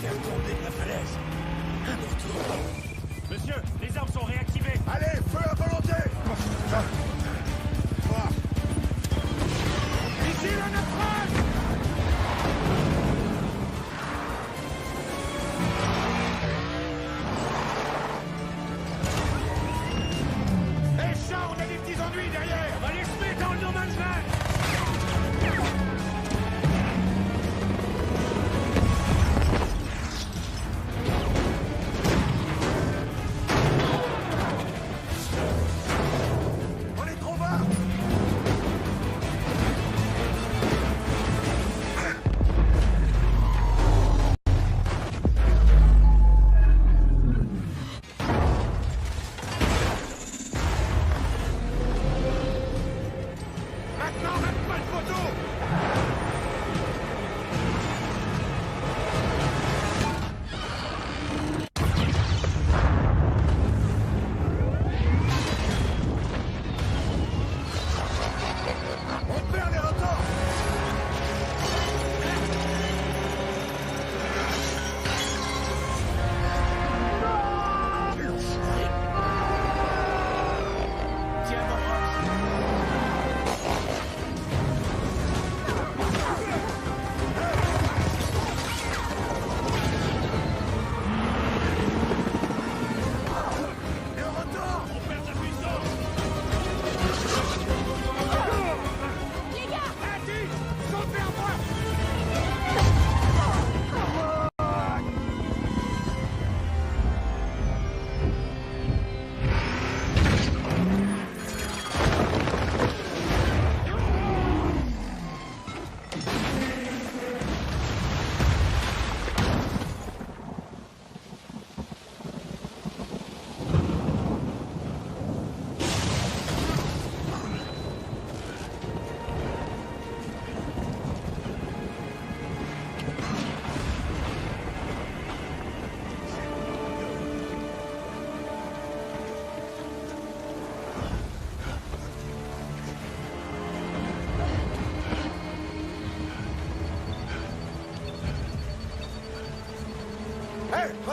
Faire tomber de la falaise. Un retour. Monsieur, les armes sont réactivées. Allez, feu à volonté! Ici le naufrage! Hé, chat, on a des petits ennuis derrière! On va les semer dans le no man's land! On est trop bas! Maintenant, rate pas le poteau!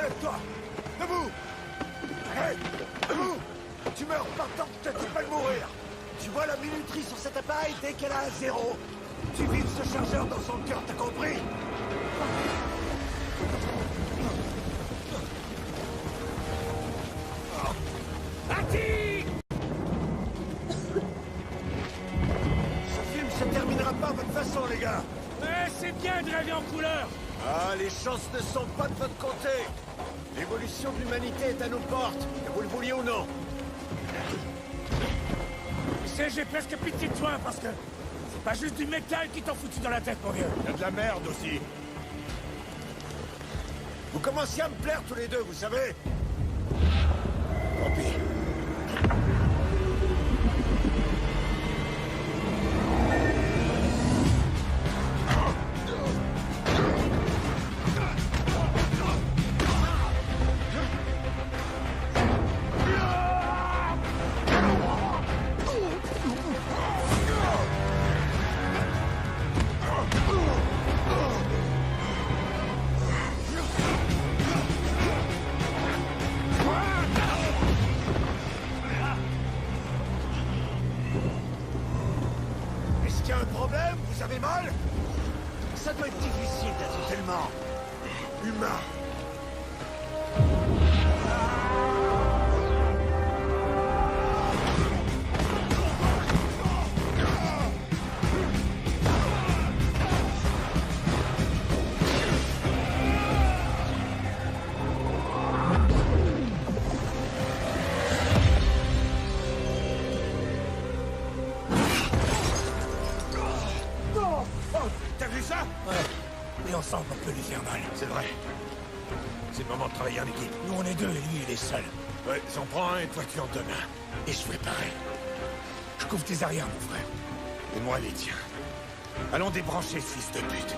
Relève-toi. Debout. Hé, debout. Tu meurs pas tant que tu peux mourir. Tu vois la minuterie sur cet appareil dès qu'elle a un 0. Tu vides ce chargeur dans son cœur, t'as compris? Ati! Ce film se terminera pas de votre façon, les gars. Mais c'est bien de rêver en couleur. Ah, les chances ne sont pas de votre côté. L'évolution de l'humanité est à nos portes, que vous le vouliez ou non. Tu sais, j'ai presque pitié de toi parce que c'est pas juste du métal qui t'ont foutu dans la tête, mon vieux. Il y a de la merde aussi. Vous commenciez à me plaire tous les deux, vous savez. Tant pis. Est-ce qu'il y a un problème? Vous avez mal? Ça doit être difficile d'être tellement humain. T'as vu ça? Ouais. Et ensemble, on peut lui faire mal. C'est vrai. C'est le moment de travailler en équipe. Nous, on est deux et lui, il est seul. Ouais, j'en prends un et toi tu en donnes un. Et je ferai pareil. Je couvre tes arrières, mon frère. Et moi les tiens. Allons débrancher ce fils de pute.